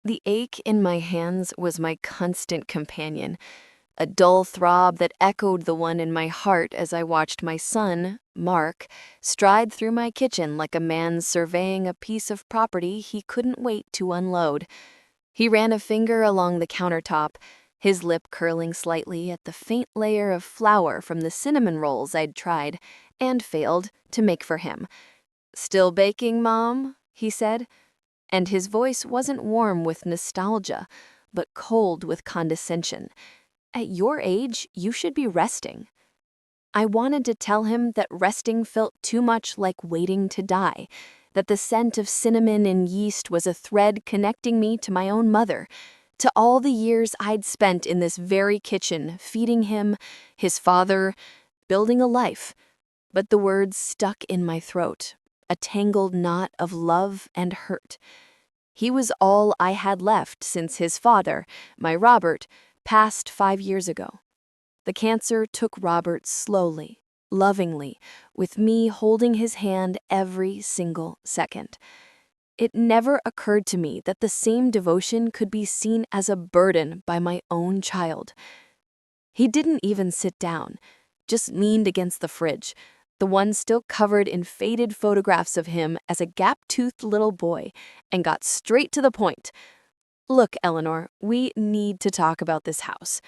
The ache in my hands was my constant companion, a dull throb that echoed the one in my heart as I watched my son, Mark, stride through my kitchen like a man surveying a piece of property he couldn't wait to unload. He ran a finger along the countertop, his lip curling slightly at the faint layer of flour from the cinnamon rolls I'd tried and failed to make for him. "Still baking, Mom?" he said, and his voice wasn't warm with nostalgia, but cold with condescension. "At your age, you should be resting." I wanted to tell him that resting felt too much like waiting to die, that the scent of cinnamon and yeast was a thread connecting me to my own mother, to all the years I'd spent in this very kitchen, feeding him, his father, building a life. But the words stuck in my throat, a tangled knot of love and hurt. He was all I had left since his father, my Robert, passed 5 years ago. The cancer took Robert slowly, lovingly, with me holding his hand every single second. It never occurred to me that the same devotion could be seen as a burden by my own child. He didn't even sit down, just leaned against the fridge, the one still covered in faded photographs of him as a gap-toothed little boy, and got straight to the point. "Look, Eleanor, we need to talk about this house."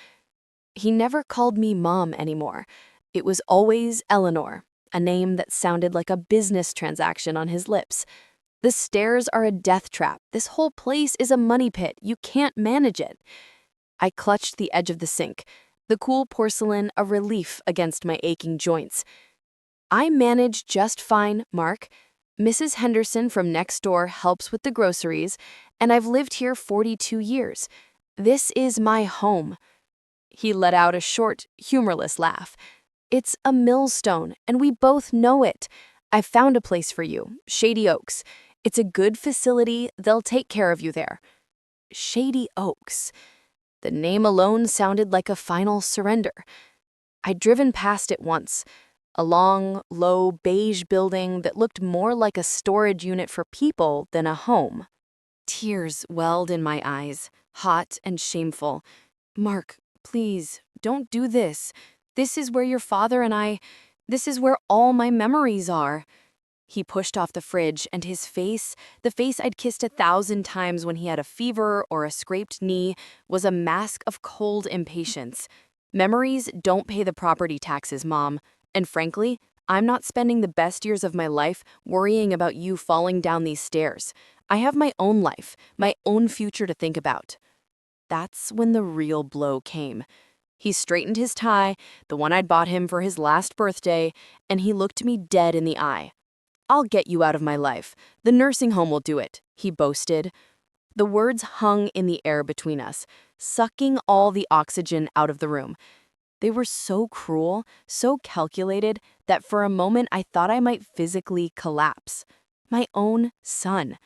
He never called me Mom anymore. It was always Eleanor, a name that sounded like a business transaction on his lips. "The stairs are a death trap. This whole place is a money pit. You can't manage it." I clutched the edge of the sink, the cool porcelain a relief against my aching joints. "I manage just fine, Mark. Mrs. Henderson from next door helps with the groceries, and I've lived here 42 years. This is my home." He let out a short, humorless laugh. "It's a millstone, and we both know it. I've found a place for you, Shady Oaks. It's a good facility. They'll take care of you there." Shady Oaks. The name alone sounded like a final surrender. I'd driven past it once, a long, low, beige building that looked more like a storage unit for people than a home. Tears welled in my eyes, hot and shameful. "Mark, please, don't do this. This is where your father and this is where all my memories are." He pushed off the fridge, and his face, the face I'd kissed 1,000 times when he had a fever or a scraped knee, was a mask of cold impatience. "Memories don't pay the property taxes, Mom. And frankly, I'm not spending the best years of my life worrying about you falling down these stairs. I have my own life, my own future to think about." That's when the real blow came. He straightened his tie, the one I'd bought him for his last birthday, and he looked me dead in the eye. "I'll get you out of my life. The nursing home will do it," he boasted. The words hung in the air between us, sucking all the oxygen out of the room. They were so cruel, so calculated, that for a moment I thought I might physically collapse. My own son.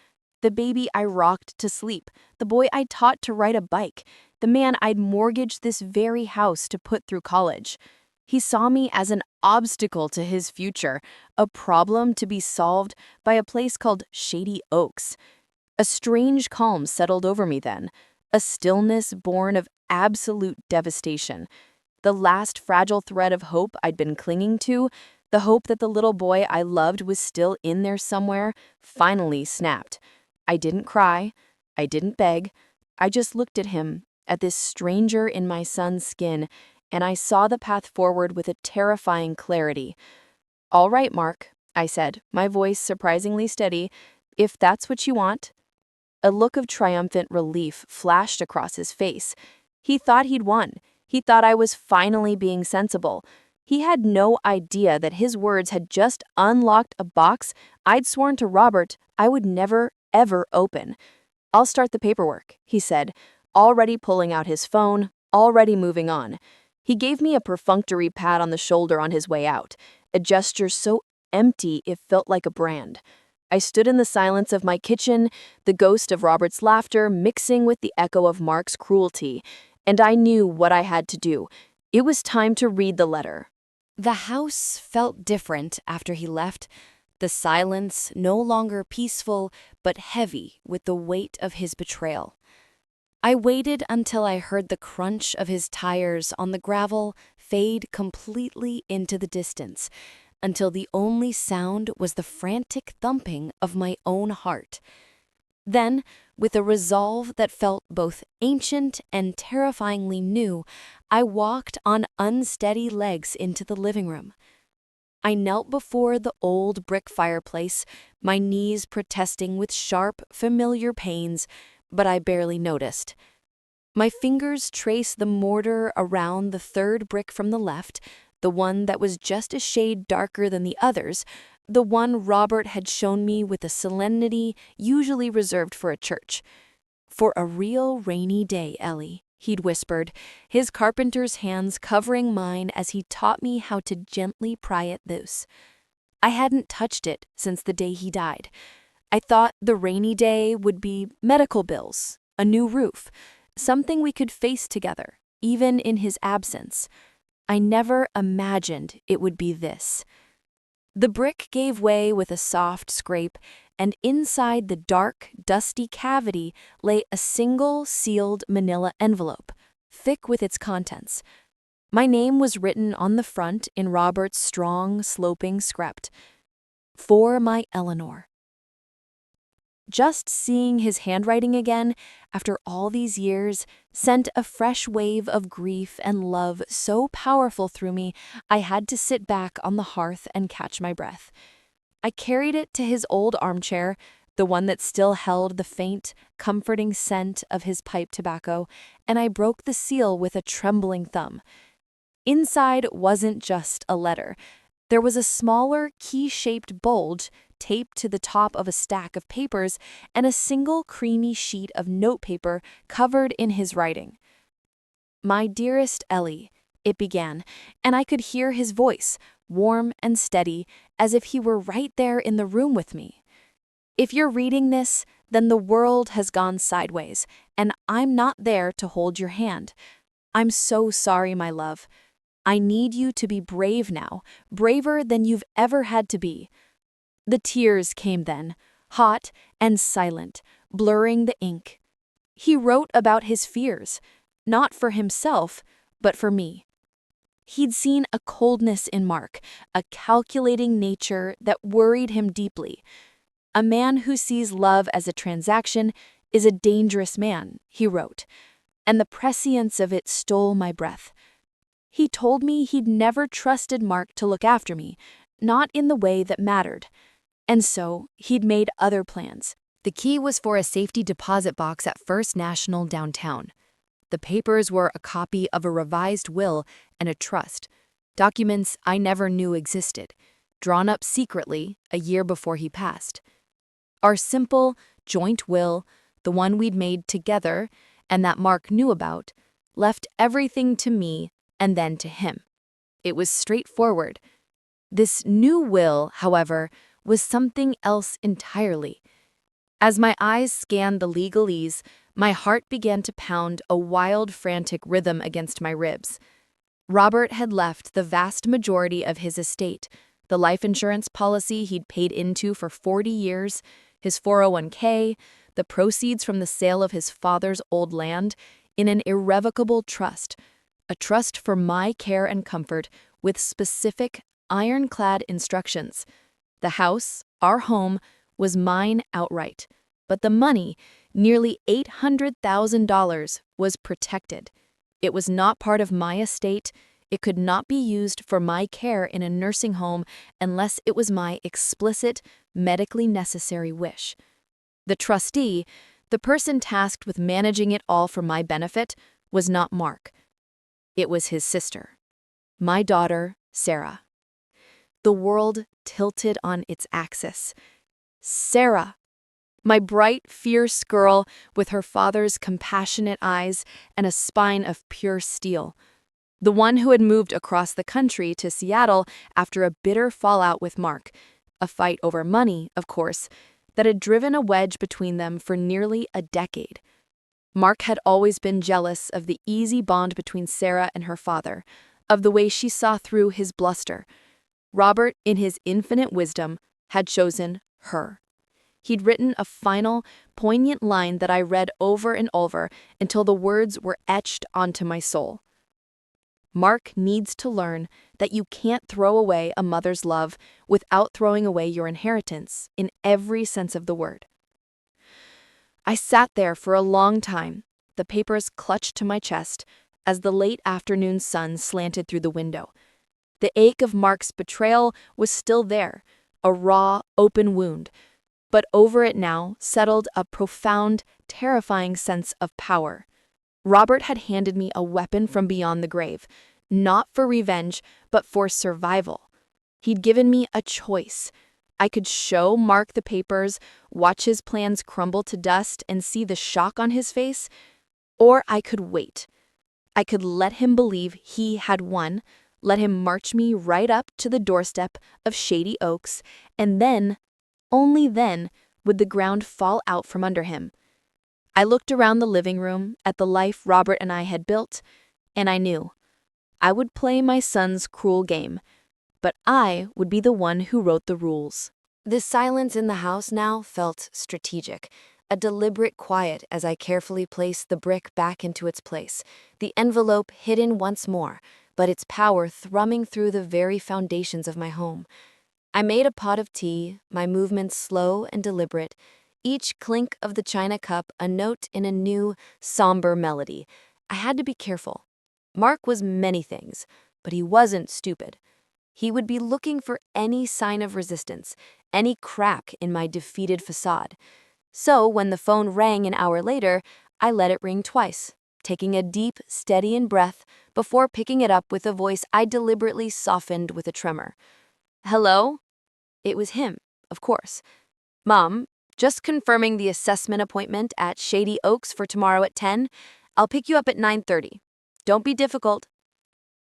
The baby I rocked to sleep. The boy I taught to ride a bike. The man I'd mortgaged this very house to put through college. He saw me as an obstacle to his future, a problem to be solved by a place called Shady Oaks. A strange calm settled over me then, a stillness born of absolute devastation. The last fragile thread of hope I'd been clinging to, the hope that the little boy I loved was still in there somewhere, finally snapped. I didn't cry. I didn't beg. I just looked at him, at this stranger in my son's skin, and I saw the path forward with a terrifying clarity. "All right, Mark," I said, my voice surprisingly steady, "if that's what you want." A look of triumphant relief flashed across his face. He thought he'd won. He thought I was finally being sensible. He had no idea that his words had just unlocked a box I'd sworn to Robert I would never, ever open. "I'll start the paperwork," he said, already pulling out his phone, already moving on. He gave me a perfunctory pat on the shoulder on his way out, a gesture so empty it felt like a brand. I stood in the silence of my kitchen, the ghost of Robert's laughter mixing with the echo of Mark's cruelty, and I knew what I had to do. It was time to read the letter. The house felt different after he left, the silence no longer peaceful but heavy with the weight of his betrayal. I waited until I heard the crunch of his tires on the gravel fade completely into the distance, until the only sound was the frantic thumping of my own heart. Then, with a resolve that felt both ancient and terrifyingly new, I walked on unsteady legs into the living room. I knelt before the old brick fireplace, my knees protesting with sharp, familiar pains, but I barely noticed. My fingers traced the mortar around the third brick from the left, the one that was just a shade darker than the others, the one Robert had shown me with a solemnity usually reserved for a church. "For a real rainy day, Ellie," he'd whispered, his carpenter's hands covering mine as he taught me how to gently pry it loose. I hadn't touched it since the day he died. I thought the rainy day would be medical bills, a new roof, something we could face together, even in his absence. I never imagined it would be this. The brick gave way with a soft scrape, and inside the dark, dusty cavity lay a single sealed manila envelope, thick with its contents. My name was written on the front in Robert's strong, sloping script. "For my Eleanor." Just seeing his handwriting again, after all these years, sent a fresh wave of grief and love so powerful through me, I had to sit back on the hearth and catch my breath. I carried it to his old armchair, the one that still held the faint, comforting scent of his pipe tobacco, and I broke the seal with a trembling thumb. Inside wasn't just a letter. There was a smaller, key-shaped bulge taped to the top of a stack of papers and a single creamy sheet of notepaper covered in his writing. "My dearest Ellie," it began, and I could hear his voice, warm and steady, as if he were right there in the room with me. "If you're reading this, then the world has gone sideways, and I'm not there to hold your hand. I'm so sorry, my love. I need you to be brave now, braver than you've ever had to be." The tears came then, hot and silent, blurring the ink. He wrote about his fears, not for himself, but for me. He'd seen a coldness in Mark, a calculating nature that worried him deeply. "A man who sees love as a transaction is a dangerous man," he wrote, and the prescience of it stole my breath. He told me he'd never trusted Mark to look after me, not in the way that mattered. And so, he'd made other plans. The key was for a safety deposit box at First National downtown. The papers were a copy of a revised will and a trust, documents I never knew existed, drawn up secretly a year before he passed. Our simple, joint will, the one we'd made together and that Mark knew about, left everything to me and then to him. It was straightforward. This new will, however, was something else entirely. As my eyes scanned the legalese, my heart began to pound a wild, frantic rhythm against my ribs. Robert had left the vast majority of his estate, the life insurance policy he'd paid into for 40 years, his 401k, the proceeds from the sale of his father's old land, in an irrevocable trust, a trust for my care and comfort with specific, ironclad instructions. The house, our home, was mine outright, but the money, nearly $800,000, was protected. It was not part of my estate. It could not be used for my care in a nursing home unless it was my explicit, medically necessary wish. The trustee, the person tasked with managing it all for my benefit, was not Mark. It was his sister, my daughter, Sarah. The world tilted on its axis. Sarah, my bright, fierce girl with her father's compassionate eyes and a spine of pure steel. The one who had moved across the country to Seattle after a bitter fallout with Mark, a fight over money, of course, that had driven a wedge between them for nearly a decade. Mark had always been jealous of the easy bond between Sarah and her father, of the way she saw through his bluster. Robert, in his infinite wisdom, had chosen her. He'd written a final, poignant line that I read over and over until the words were etched onto my soul. Mark needs to learn that you can't throw away a mother's love without throwing away your inheritance, in every sense of the word. I sat there for a long time, the papers clutched to my chest, as the late afternoon sun slanted through the window. The ache of Mark's betrayal was still there, a raw, open wound, but over it now settled a profound, terrifying sense of power. Robert had handed me a weapon from beyond the grave, not for revenge, but for survival. He'd given me a choice. I could show Mark the papers, watch his plans crumble to dust, and see the shock on his face, or I could wait. I could let him believe he had won, let him march me right up to the doorstep of Shady Oaks, and then, only then, would the ground fall out from under him. I looked around the living room at the life Robert and I had built, and I knew. I would play my son's cruel game, but I would be the one who wrote the rules. The silence in the house now felt strategic, a deliberate quiet as I carefully placed the brick back into its place, the envelope hidden once more, but its power thrumming through the very foundations of my home. I made a pot of tea, my movements slow and deliberate, each clink of the china cup a note in a new, somber melody. I had to be careful. Mark was many things, but he wasn't stupid. He would be looking for any sign of resistance, any crack in my defeated facade. So when the phone rang an hour later, I let it ring twice, taking a deep, steadying breath before picking it up with a voice I deliberately softened with a tremor. Hello? It was him, of course. Mom, just confirming the assessment appointment at Shady Oaks for tomorrow at 10. I'll pick you up at 9:30. Don't be difficult.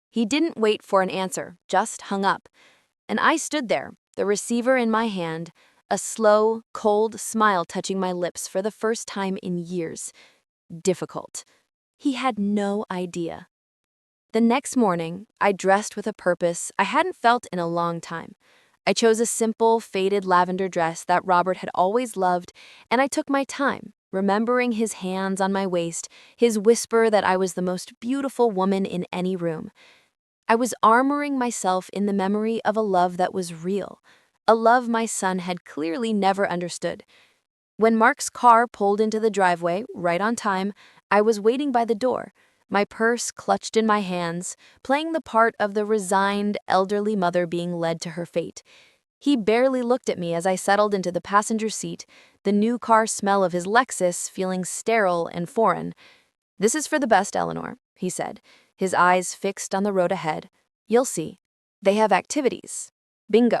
He didn't wait for an answer, just hung up. And I stood there, the receiver in my hand, a slow, cold smile touching my lips for the first time in years. Difficult. He had no idea. The next morning, I dressed with a purpose I hadn't felt in a long time. I chose a simple, faded lavender dress that Robert had always loved, and I took my time, remembering his hands on my waist, his whisper that I was the most beautiful woman in any room. I was armoring myself in the memory of a love that was real, a love my son had clearly never understood. When Mark's car pulled into the driveway, right on time, I was waiting by the door, my purse clutched in my hands, playing the part of the resigned, elderly mother being led to her fate. He barely looked at me as I settled into the passenger seat, the new car smell of his Lexus feeling sterile and foreign. "This is for the best, Eleanor," he said, his eyes fixed on the road ahead. "You'll see. They have activities. Bingo.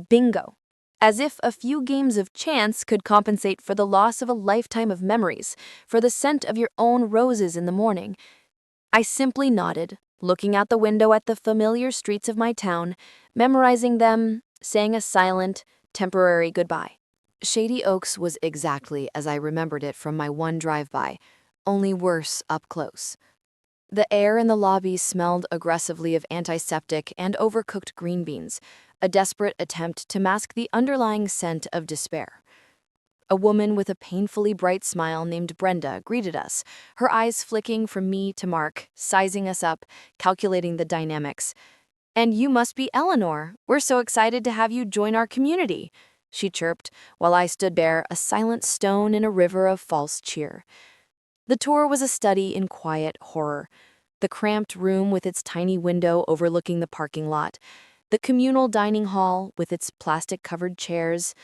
Bingo." As if a few games of chance could compensate for the loss of a lifetime of memories, for the scent of your own roses in the morning. I simply nodded, looking out the window at the familiar streets of my town, memorizing them, saying a silent, temporary goodbye. Shady Oaks was exactly as I remembered it from my one drive-by, only worse up close. The air in the lobby smelled aggressively of antiseptic and overcooked green beans, a desperate attempt to mask the underlying scent of despair. A woman with a painfully bright smile named Brenda greeted us, her eyes flicking from me to Mark, sizing us up, calculating the dynamics. "And you must be Eleanor. We're so excited to have you join our community," she chirped, while I stood there, a silent stone in a river of false cheer. The tour was a study in quiet horror. The cramped room with its tiny window overlooking the parking lot, the communal dining hall with its plastic-covered chairs,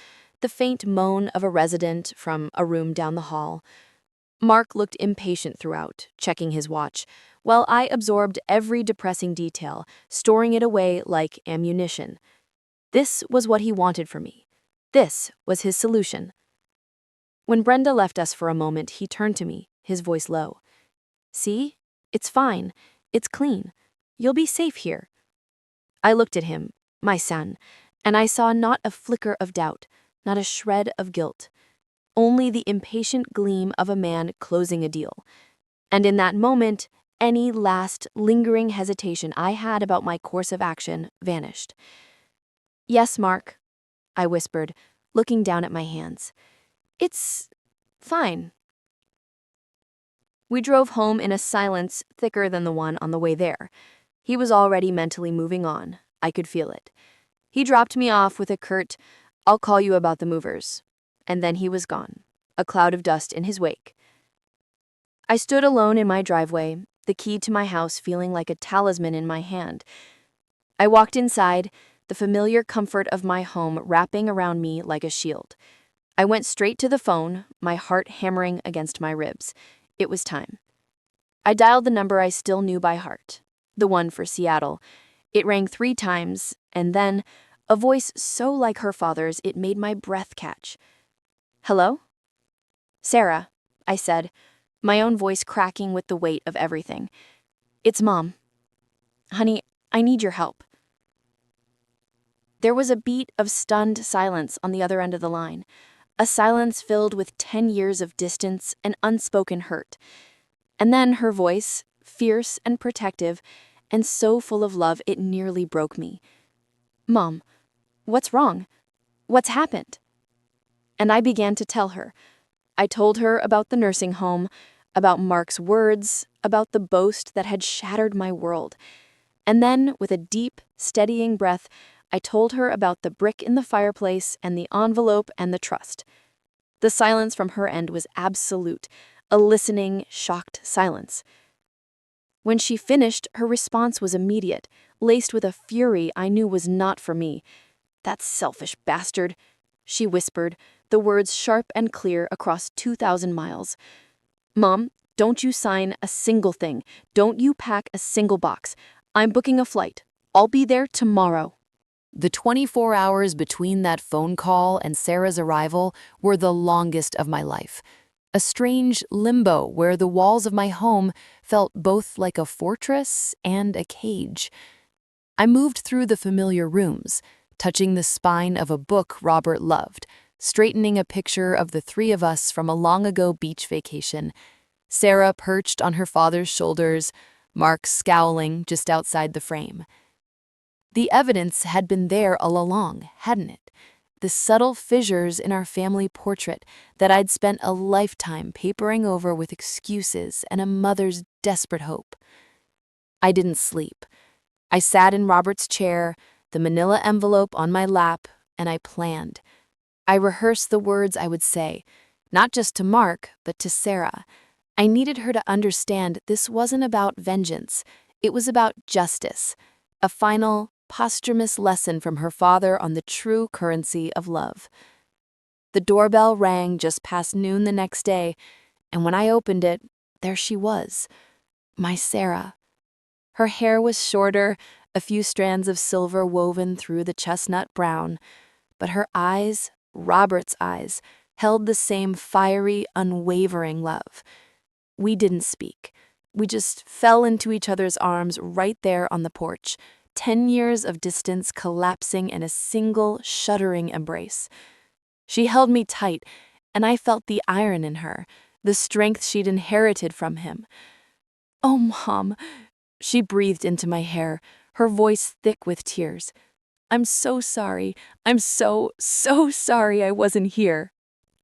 the faint moan of a resident from a room down the hall. Mark looked impatient throughout, checking his watch, while I absorbed every depressing detail, storing it away like ammunition. This was what he wanted from me. This was his solution. When Brenda left us for a moment, he turned to me, his voice low. "See? It's fine. It's clean. You'll be safe here." I looked at him, my son, and I saw not a flicker of doubt, not a shred of guilt, only the impatient gleam of a man closing a deal. And in that moment, any last lingering hesitation I had about my course of action vanished. "Yes, Mark," I whispered, looking down at my hands. It's fine. We drove home in a silence thicker than the one on the way there. He was already mentally moving on. I could feel it. He dropped me off with a curt, "I'll call you about the movers." And then he was gone, a cloud of dust in his wake. I stood alone in my driveway, the key to my house feeling like a talisman in my hand. I walked inside, the familiar comfort of my home wrapping around me like a shield. I went straight to the phone, my heart hammering against my ribs. It was time. I dialed the number I still knew by heart, the one for Seattle. It rang 3 times, and then, a voice so like her father's it made my breath catch. "Hello?" "Sarah," I said, my own voice cracking with the weight of everything. "It's Mom. Honey, I need your help." There was a beat of stunned silence on the other end of the line, a silence filled with 10 years of distance and unspoken hurt. And then her voice, fierce and protective, and so full of love it nearly broke me. "Mom, what's wrong? What's happened?" And I began to tell her. I told her about the nursing home, about Mark's words, about the boast that had shattered my world. And then, with a deep, steadying breath, I told her about the brick in the fireplace and the envelope and the trust. The silence from her end was absolute, a listening, shocked silence. When she finished, her response was immediate, laced with a fury I knew was not for me. "That selfish bastard," she whispered, the words sharp and clear across 2,000 miles. "Mom, don't you sign a single thing. Don't you pack a single box. I'm booking a flight. I'll be there tomorrow." The 24 hours between that phone call and Sarah's arrival were the longest of my life. A strange limbo where the walls of my home felt both like a fortress and a cage. I moved through the familiar rooms, touching the spine of a book Robert loved, straightening a picture of the 3 of us from a long-ago beach vacation. Sarah perched on her father's shoulders, Mark scowling just outside the frame. The evidence had been there all along, hadn't it? The subtle fissures in our family portrait that I'd spent a lifetime papering over with excuses and a mother's desperate hope. I didn't sleep. I sat in Robert's chair, the manila envelope on my lap, and I planned. I rehearsed the words I would say, not just to Mark, but to Sarah. I needed her to understand this wasn't about vengeance. It was about justice, a final, posthumous lesson from her father on the true currency of love. The doorbell rang just past noon the next day, and when I opened it, there she was, my Sarah. Her hair was shorter, a few strands of silver woven through the chestnut brown, but her eyes, Robert's eyes, held the same fiery, unwavering love. We didn't speak. We just fell into each other's arms right there on the porch, 10 years of distance collapsing in a single, shuddering embrace. She held me tight, and I felt the iron in her, the strength she'd inherited from him. "Oh, Mom," she breathed into my hair, her voice thick with tears. "I'm so sorry. I'm so sorry I wasn't here."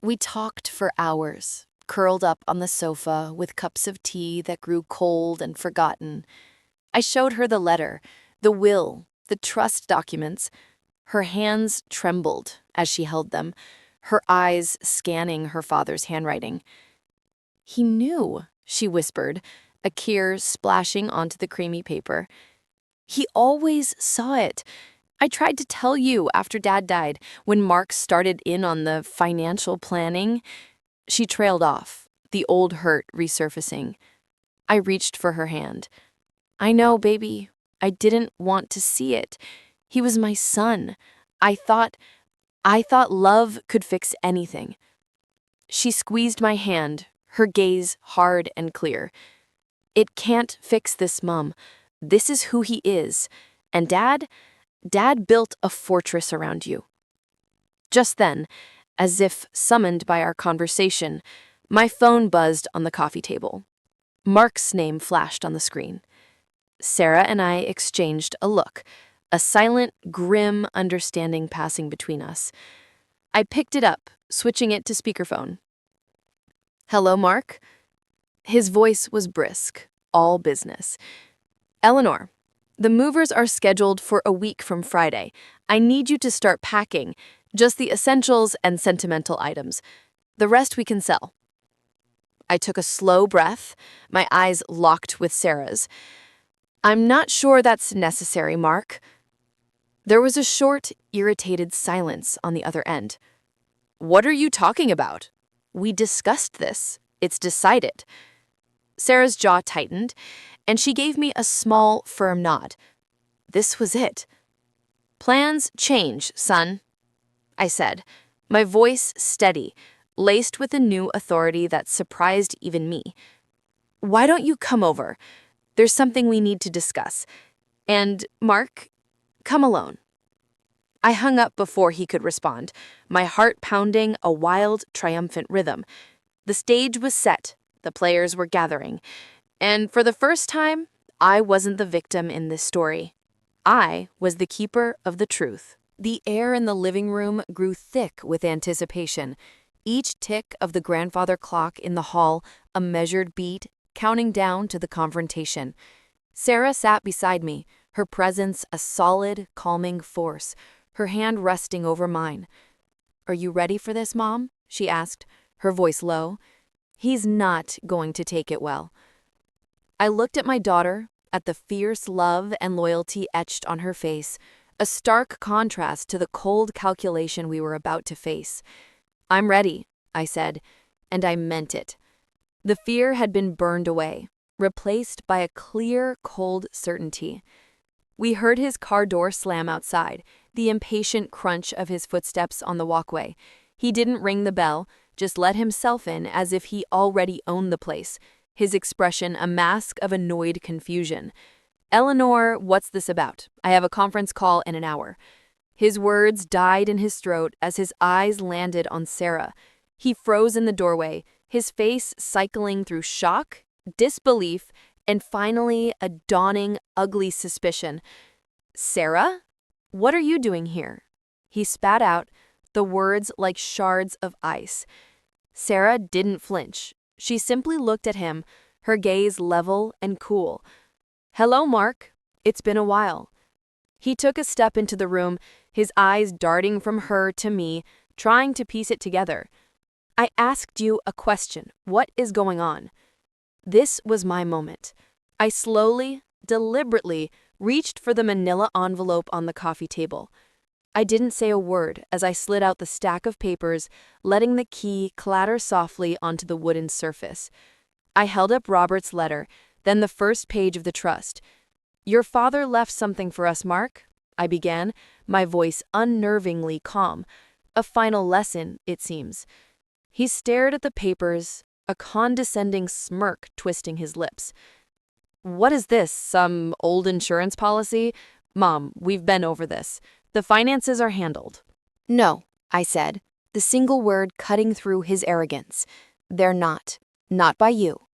We talked for hours, curled up on the sofa with cups of tea that grew cold and forgotten. I showed her the letter, the will, the trust documents. Her hands trembled as she held them, her eyes scanning her father's handwriting. "He knew," she whispered, a tear splashing onto the creamy paper. "He always saw it. I tried to tell you after Dad died, when Mark started in on the financial planning." She trailed off, the old hurt resurfacing. I reached for her hand. "I know, baby. I didn't want to see it. He was my son. I thought love could fix anything." She squeezed my hand, her gaze hard and clear. "It can't fix this, Mom. This is who he is. And Dad built a fortress around you." Just then, as if summoned by our conversation, my phone buzzed on the coffee table. Mark's name flashed on the screen. Sarah and I exchanged a look, a silent, grim understanding passing between us. I picked it up, switching it to speakerphone. "Hello, Mark?" His voice was brisk, all business. "Eleanor, the movers are scheduled for a week from Friday. I need you to start packing, just the essentials and sentimental items. The rest we can sell." I took a slow breath, my eyes locked with Sarah's. "I'm not sure that's necessary, Mark." There was a short, irritated silence on the other end. "What are you talking about? We discussed this. It's decided." Sarah's jaw tightened, and she gave me a small, firm nod. This was it. "Plans change, son," I said, my voice steady, laced with a new authority that surprised even me. "Why don't you come over? There's something we need to discuss. And, Mark, come alone." I hung up before he could respond, my heart pounding a wild, triumphant rhythm. The stage was set, the players were gathering, and for the first time, I wasn't the victim in this story. I was the keeper of the truth. The air in the living room grew thick with anticipation. Each tick of the grandfather clock in the hall a measured beat, counting down to the confrontation. Sarah sat beside me, her presence a solid, calming force, her hand resting over mine. "Are you ready for this, Mom?" she asked, her voice low. "He's not going to take it well." I looked at my daughter, at the fierce love and loyalty etched on her face, a stark contrast to the cold calculation we were about to face. "I'm ready," I said, and I meant it. The fear had been burned away, replaced by a clear, cold certainty. We heard his car door slam outside, the impatient crunch of his footsteps on the walkway. He didn't ring the bell, just let himself in as if he already owned the place, his expression a mask of annoyed confusion. "Eleanor, what's this about? I have a conference call in an hour." His words died in his throat as his eyes landed on Sarah. He froze in the doorway, his face cycling through shock, disbelief, and finally a dawning, ugly suspicion. "Sarah? What are you doing here?" He spat out, the words like shards of ice. Sarah didn't flinch. She simply looked at him, her gaze level and cool. "Hello, Mark. It's been a while." He took a step into the room, his eyes darting from her to me, trying to piece it together. "I asked you a question. What is going on?" This was my moment. I slowly, deliberately, reached for the manila envelope on the coffee table. I didn't say a word as I slid out the stack of papers, letting the key clatter softly onto the wooden surface. I held up Robert's letter, then the first page of the trust. "Your father left something for us, Mark," I began, my voice unnervingly calm. A final lesson, it seems. He stared at the papers, a condescending smirk twisting his lips. "What is this, some old insurance policy? Mom, we've been over this. The finances are handled." "No," I said, the single word cutting through his arrogance. "They're not. Not by you."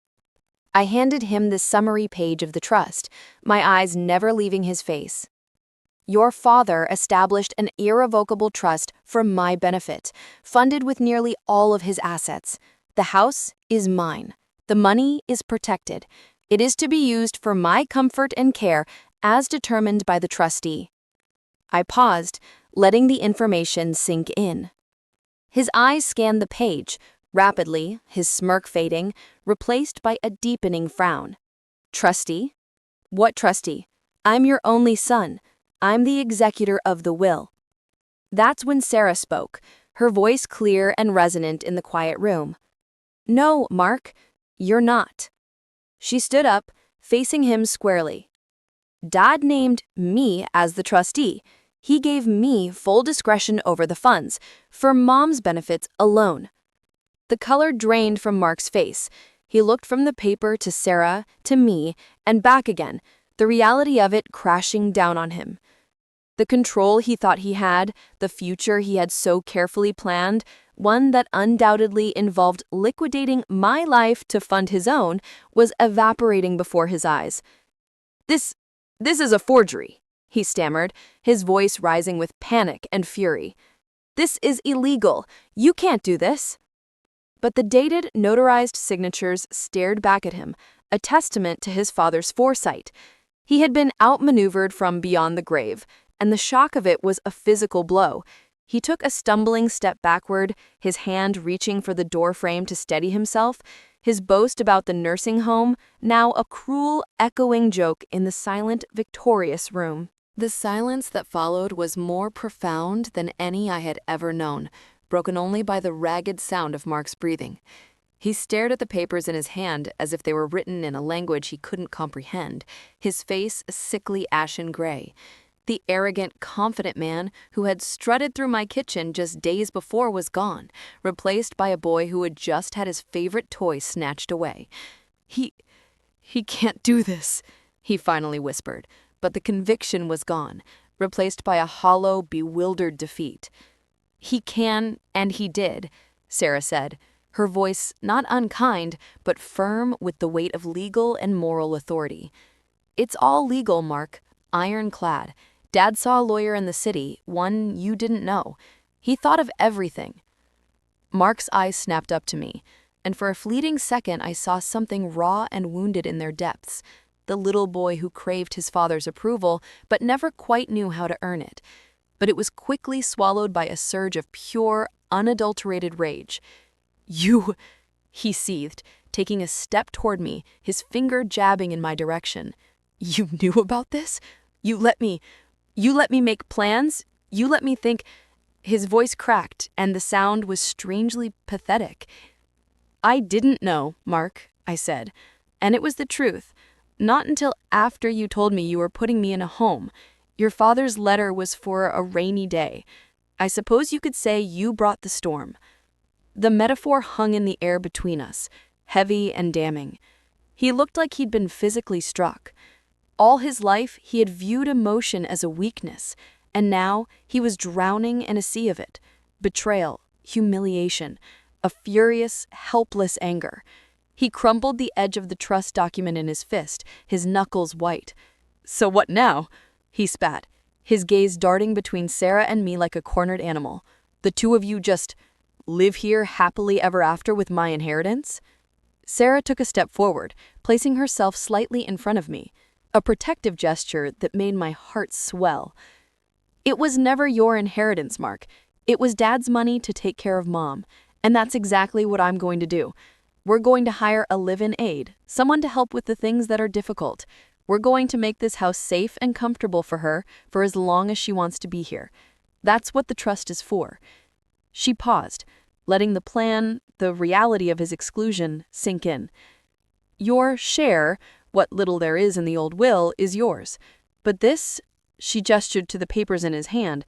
I handed him the summary page of the trust, my eyes never leaving his face. "Your father established an irrevocable trust for my benefit, funded with nearly all of his assets. The house is mine. The money is protected. It is to be used for my comfort and care as determined by the trustee." I paused, letting the information sink in. His eyes scanned the page, rapidly, his smirk fading, replaced by a deepening frown. "Trustee? What trustee? I'm your only son. I'm the executor of the will." That's when Sarah spoke, her voice clear and resonant in the quiet room. "No, Mark, you're not." She stood up, facing him squarely. "Dad named me as the trustee. He gave me full discretion over the funds, for Mom's benefits alone." The color drained from Mark's face. He looked from the paper to Sarah, to me, and back again, the reality of it crashing down on him. The control he thought he had, the future he had so carefully planned, one that undoubtedly involved liquidating my life to fund his own, was evaporating before his eyes. This is a forgery," he stammered, his voice rising with panic and fury. "This is illegal. You can't do this." But the dated, notarized signatures stared back at him, a testament to his father's foresight. He had been outmaneuvered from beyond the grave, and the shock of it was a physical blow. He took a stumbling step backward, his hand reaching for the doorframe to steady himself, his boast about the nursing home now a cruel, echoing joke in the silent, victorious room. The silence that followed was more profound than any I had ever known, broken only by the ragged sound of Mark's breathing. He stared at the papers in his hand as if they were written in a language he couldn't comprehend, his face a sickly ashen gray. The arrogant, confident man who had strutted through my kitchen just days before was gone, replaced by a boy who had just had his favorite toy snatched away. He can't do this," he finally whispered, but the conviction was gone, replaced by a hollow, bewildered defeat. "He can, and he did," Sarah said, her voice not unkind, but firm with the weight of legal and moral authority. "It's all legal, Mark, ironclad. Dad saw a lawyer in the city, one you didn't know. He thought of everything." Mark's eyes snapped up to me, and for a fleeting second I saw something raw and wounded in their depths, the little boy who craved his father's approval but never quite knew how to earn it. But it was quickly swallowed by a surge of pure, unadulterated rage. "You," he seethed, taking a step toward me, his finger jabbing in my direction. "You knew about this? You let me make plans? You let me think—" His voice cracked, and the sound was strangely pathetic. "I didn't know, Mark," I said, "and it was the truth. Not until after you told me you were putting me in a home. Your father's letter was for a rainy day. I suppose you could say you brought the storm." The metaphor hung in the air between us, heavy and damning. He looked like he'd been physically struck. All his life, he had viewed emotion as a weakness, and now he was drowning in a sea of it. Betrayal, humiliation, a furious, helpless anger. He crumpled the edge of the trust document in his fist, his knuckles white. "So what now?" he spat, his gaze darting between Sarah and me like a cornered animal. "The two of you just live here happily ever after with my inheritance?" Sarah took a step forward, placing herself slightly in front of me, a protective gesture that made my heart swell. "It was never your inheritance, Mark. It was Dad's money to take care of Mom, and that's exactly what I'm going to do. We're going to hire a live-in aide, someone to help with the things that are difficult. We're going to make this house safe and comfortable for her for as long as she wants to be here. That's what the trust is for." She paused, letting the plan, the reality of his exclusion, sink in. "Your share, what little there is in the old will, is yours. But this," she gestured to the papers in his hand,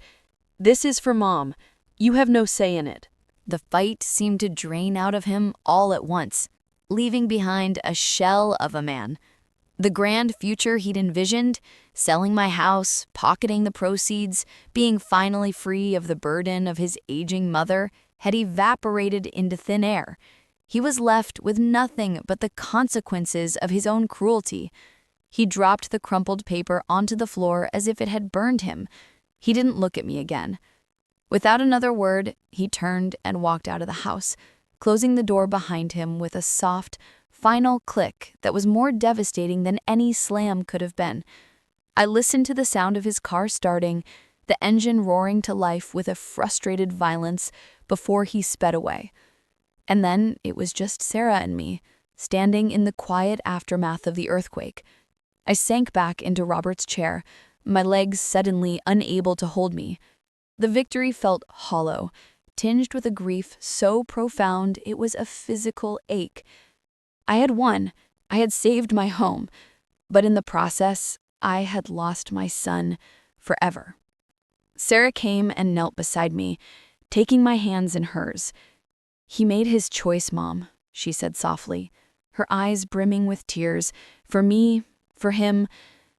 "this is for Mom. You have no say in it." The fight seemed to drain out of him all at once, leaving behind a shell of a man. The grand future he'd envisioned, selling my house, pocketing the proceeds, being finally free of the burden of his aging mother, had evaporated into thin air. He was left with nothing but the consequences of his own cruelty. He dropped the crumpled paper onto the floor as if it had burned him. He didn't look at me again. Without another word, he turned and walked out of the house, closing the door behind him with a soft, final click that was more devastating than any slam could have been. I listened to the sound of his car starting, the engine roaring to life with a frustrated violence before he sped away. And then it was just Sarah and me, standing in the quiet aftermath of the earthquake. I sank back into Robert's chair, my legs suddenly unable to hold me. The victory felt hollow, tinged with a grief so profound it was a physical ache. I had won. I had saved my home. But in the process, I had lost my son forever. Sarah came and knelt beside me, taking my hands in hers. "He made his choice, Mom," she said softly, her eyes brimming with tears, "for me, for him,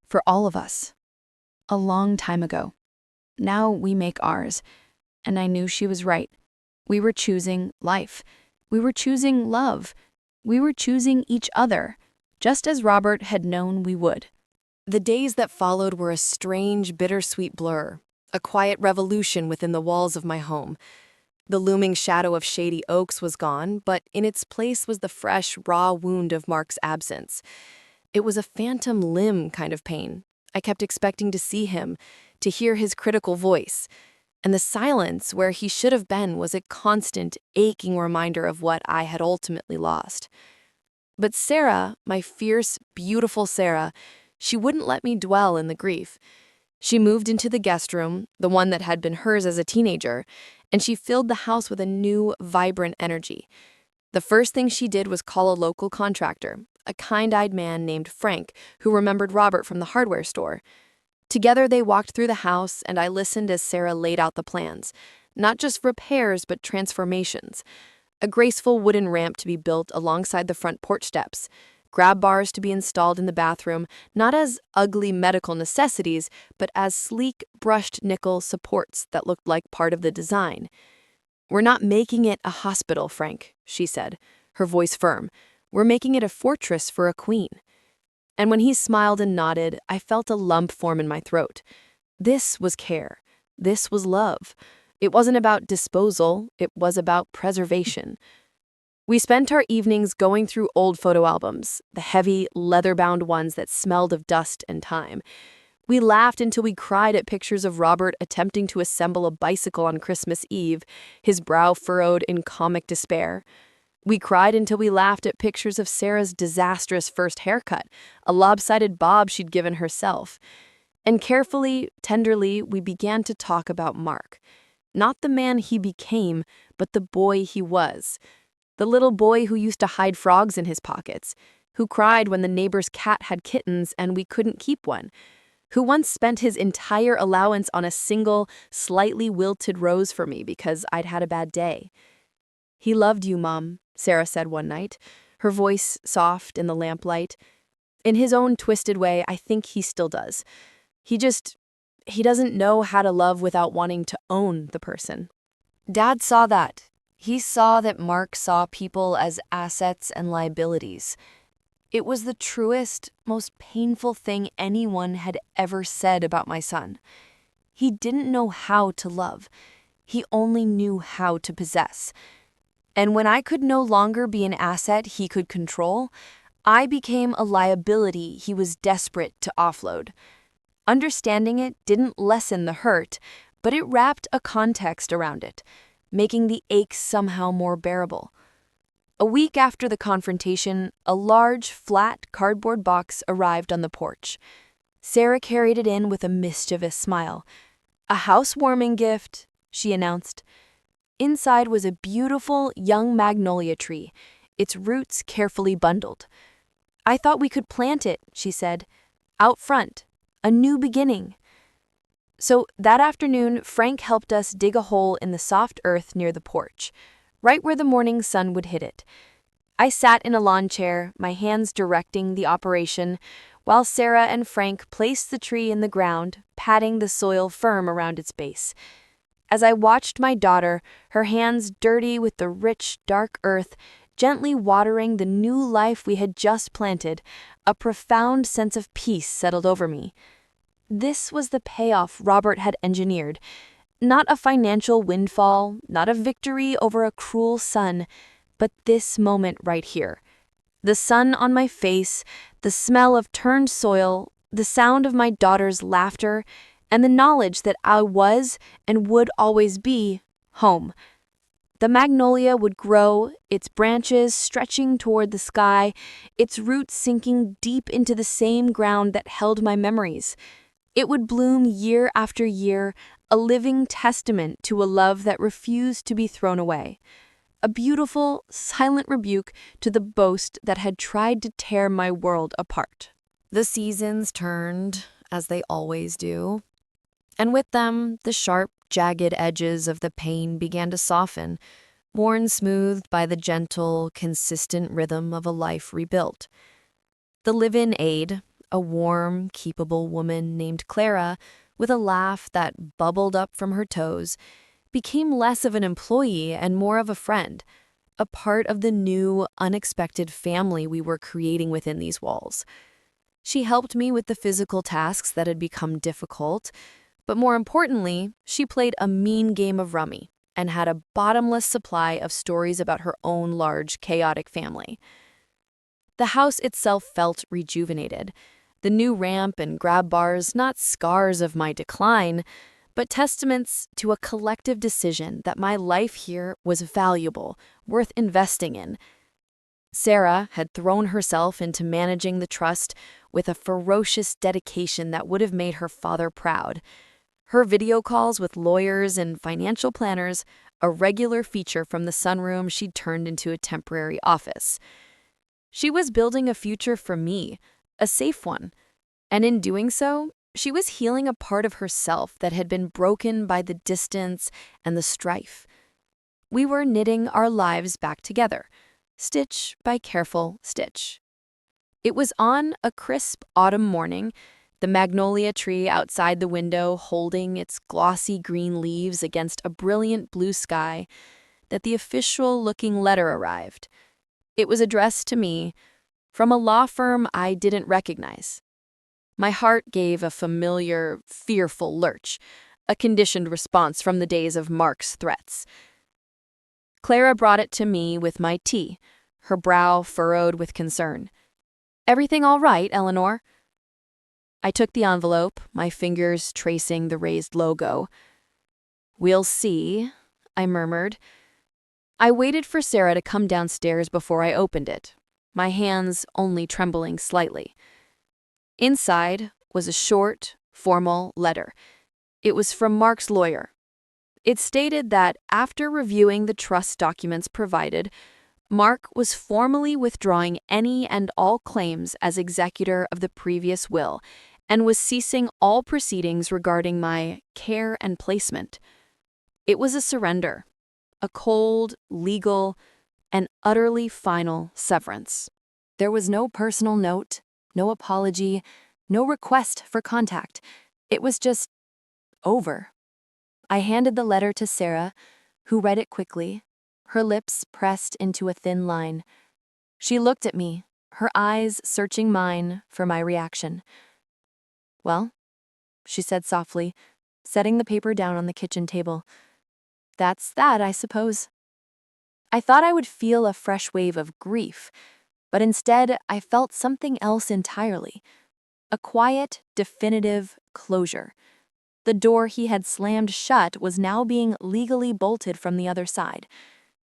for all of us. A long time ago. Now we make ours." And I knew she was right. We were choosing life. We were choosing love. We were choosing each other, just as Robert had known we would. The days that followed were a strange, bittersweet blur, a quiet revolution within the walls of my home. The looming shadow of shady oaks was gone, but in its place was the fresh, raw wound of Mark's absence. It was a phantom limb kind of pain. I kept expecting to see him, to hear his critical voice. And the silence where he should have been was a constant, aching reminder of what I had ultimately lost. But Sarah, my fierce, beautiful Sarah, she wouldn't let me dwell in the grief. She moved into the guest room, the one that had been hers as a teenager, and she filled the house with a new, vibrant energy. The first thing she did was call a local contractor, a kind-eyed man named Frank, who remembered Robert from the hardware store. Together they walked through the house, and I listened as Sarah laid out the plans. Not just repairs, but transformations. A graceful wooden ramp to be built alongside the front porch steps. Grab bars to be installed in the bathroom, not as ugly medical necessities, but as sleek, brushed nickel supports that looked like part of the design. "We're not making it a hospital, Frank," she said, her voice firm. "We're making it a fortress for a queen." And when he smiled and nodded, I felt a lump form in my throat. This was care. This was love. It wasn't about disposal, it was about preservation. We spent our evenings going through old photo albums, the heavy, leather-bound ones that smelled of dust and time. We laughed until we cried at pictures of Robert attempting to assemble a bicycle on Christmas Eve, his brow furrowed in comic despair. We cried until we laughed at pictures of Sarah's disastrous first haircut, a lopsided bob she'd given herself. And carefully, tenderly, we began to talk about Mark. Not the man he became, but the boy he was. The little boy who used to hide frogs in his pockets, who cried when the neighbor's cat had kittens and we couldn't keep one, who once spent his entire allowance on a single, slightly wilted rose for me because I'd had a bad day. "He loved you, Mom," Sarah said one night, her voice soft in the lamplight. In his own twisted way, I think he still does. He doesn't know how to love without wanting to own the person. Dad saw that. He saw that Mark saw people as assets and liabilities. It was the truest, most painful thing anyone had ever said about my son. He didn't know how to love. He only knew how to possess. And when I could no longer be an asset he could control, I became a liability he was desperate to offload. Understanding it didn't lessen the hurt, but it wrapped a context around it, making the aches somehow more bearable. A week after the confrontation, a large, flat cardboard box arrived on the porch. Sarah carried it in with a mischievous smile. "A housewarming gift," she announced. Inside was a beautiful young magnolia tree, its roots carefully bundled. "I thought we could plant it," she said. "Out front. A new beginning." So that afternoon, Frank helped us dig a hole in the soft earth near the porch, right where the morning sun would hit it. I sat in a lawn chair, my hands directing the operation, while Sarah and Frank placed the tree in the ground, patting the soil firm around its base. As I watched my daughter, her hands dirty with the rich, dark earth, gently watering the new life we had just planted, a profound sense of peace settled over me. This was the payoff Robert had engineered. Not a financial windfall, not a victory over a cruel son, but this moment right here. The sun on my face, the smell of turned soil, the sound of my daughter's laughter, and the knowledge that I was and would always be home. The magnolia would grow, its branches stretching toward the sky, its roots sinking deep into the same ground that held my memories. It would bloom year after year, a living testament to a love that refused to be thrown away. A beautiful, silent rebuke to the boast that had tried to tear my world apart. The seasons turned, as they always do. And with them, the sharp, jagged edges of the pain began to soften, worn smoothed by the gentle, consistent rhythm of a life rebuilt. The live-in aide, a warm, keepable woman named Clara, with a laugh that bubbled up from her toes, became less of an employee and more of a friend, a part of the new, unexpected family we were creating within these walls. She helped me with the physical tasks that had become difficult, But more importantly, she played a mean game of rummy and had a bottomless supply of stories about her own large, chaotic family. The house itself felt rejuvenated. The new ramp and grab bars, not scars of my decline, but testaments to a collective decision that my life here was valuable, worth investing in. Sarah had thrown herself into managing the trust with a ferocious dedication that would have made her father proud. Her video calls with lawyers and financial planners, a regular feature from the sunroom she'd turned into a temporary office. She was building a future for me, a safe one. And in doing so, she was healing a part of herself that had been broken by the distance and the strife. We were knitting our lives back together, stitch by careful stitch. It was on a crisp autumn morning, the magnolia tree outside the window holding its glossy green leaves against a brilliant blue sky, that the official-looking letter arrived. It was addressed to me from a law firm I didn't recognize. My heart gave a familiar, fearful lurch, a conditioned response from the days of Mark's threats. Clara brought it to me with my tea, her brow furrowed with concern. "Everything all right, Eleanor?" I took the envelope, my fingers tracing the raised logo. "We'll see," I murmured. I waited for Sarah to come downstairs before I opened it, my hands only trembling slightly. Inside was a short, formal letter. It was from Mark's lawyer. It stated that after reviewing the trust documents provided, Mark was formally withdrawing any and all claims as executor of the previous will and was ceasing all proceedings regarding my care and placement. It was a surrender, a cold, legal, and utterly final severance. There was no personal note, no apology, no request for contact. It was just over. I handed the letter to Sarah, who read it quickly, her lips pressed into a thin line. She looked at me, her eyes searching mine for my reaction. "Well," she said softly, setting the paper down on the kitchen table. "That's that, I suppose." I thought I would feel a fresh wave of grief, but instead I felt something else entirely. A quiet, definitive closure. The door he had slammed shut was now being legally bolted from the other side.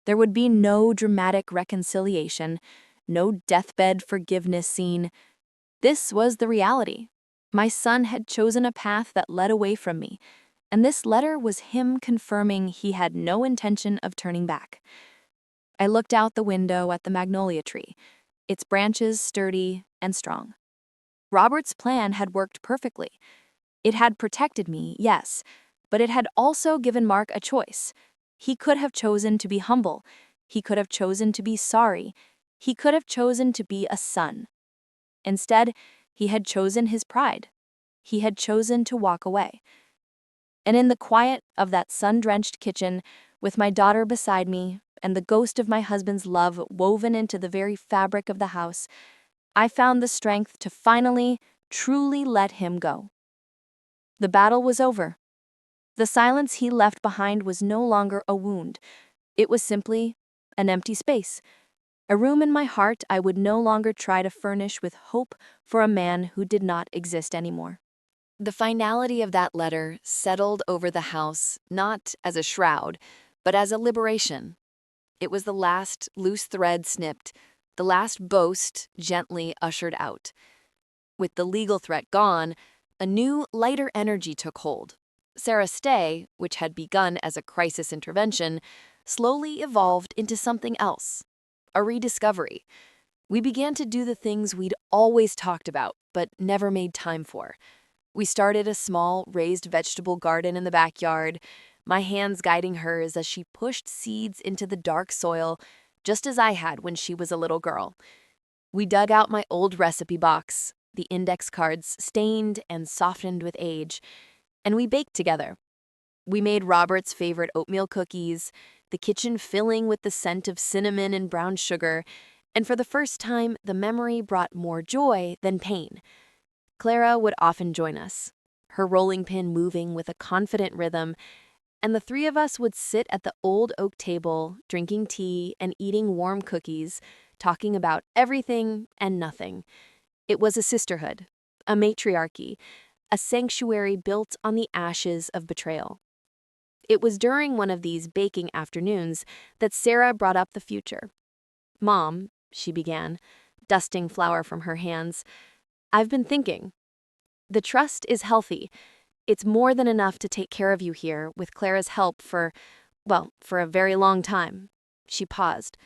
There would be no dramatic reconciliation, no deathbed forgiveness scene. This was the reality. My son had chosen a path that led away from me, and this letter was him confirming he had no intention of turning back. I looked out the window at the magnolia tree, its branches sturdy and strong. Robert's plan had worked perfectly. It had protected me, yes, but it had also given Mark a choice. He could have chosen to be humble. He could have chosen to be sorry. He could have chosen to be a son. Instead, he had chosen his pride. He had chosen to walk away. And in the quiet of that sun-drenched kitchen, with my daughter beside me and the ghost of my husband's love woven into the very fabric of the house, I found the strength to finally, truly let him go. The battle was over. The silence he left behind was no longer a wound. It was simply an empty space, a room in my heart I would no longer try to furnish with hope for a man who did not exist anymore. The finality of that letter settled over the house not as a shroud, but as a liberation. It was the last loose thread snipped, the last boast gently ushered out. With the legal threat gone, a new, lighter energy took hold. Sarah's stay, which had begun as a crisis intervention, slowly evolved into something else, a rediscovery. We began to do the things we'd always talked about, but never made time for. We started a small, raised vegetable garden in the backyard, my hands guiding hers as she pushed seeds into the dark soil, just as I had when she was a little girl. We dug out my old recipe box, the index cards stained and softened with age, and we baked together. We made Robert's favorite oatmeal cookies, the kitchen filling with the scent of cinnamon and brown sugar, and for the first time, the memory brought more joy than pain. Clara would often join us. her rolling pin moving with a confident rhythm, and the three of us would sit at the old oak table, drinking tea and eating warm cookies, talking about everything and nothing. It was a sisterhood, a matriarchy, a sanctuary built on the ashes of betrayal. It was during one of these baking afternoons that Sarah brought up the future. "Mom," she began, dusting flour from her hands, "I've been thinking. The trust is healthy. It's more than enough to take care of you here with Clara's help for a very long time." She paused,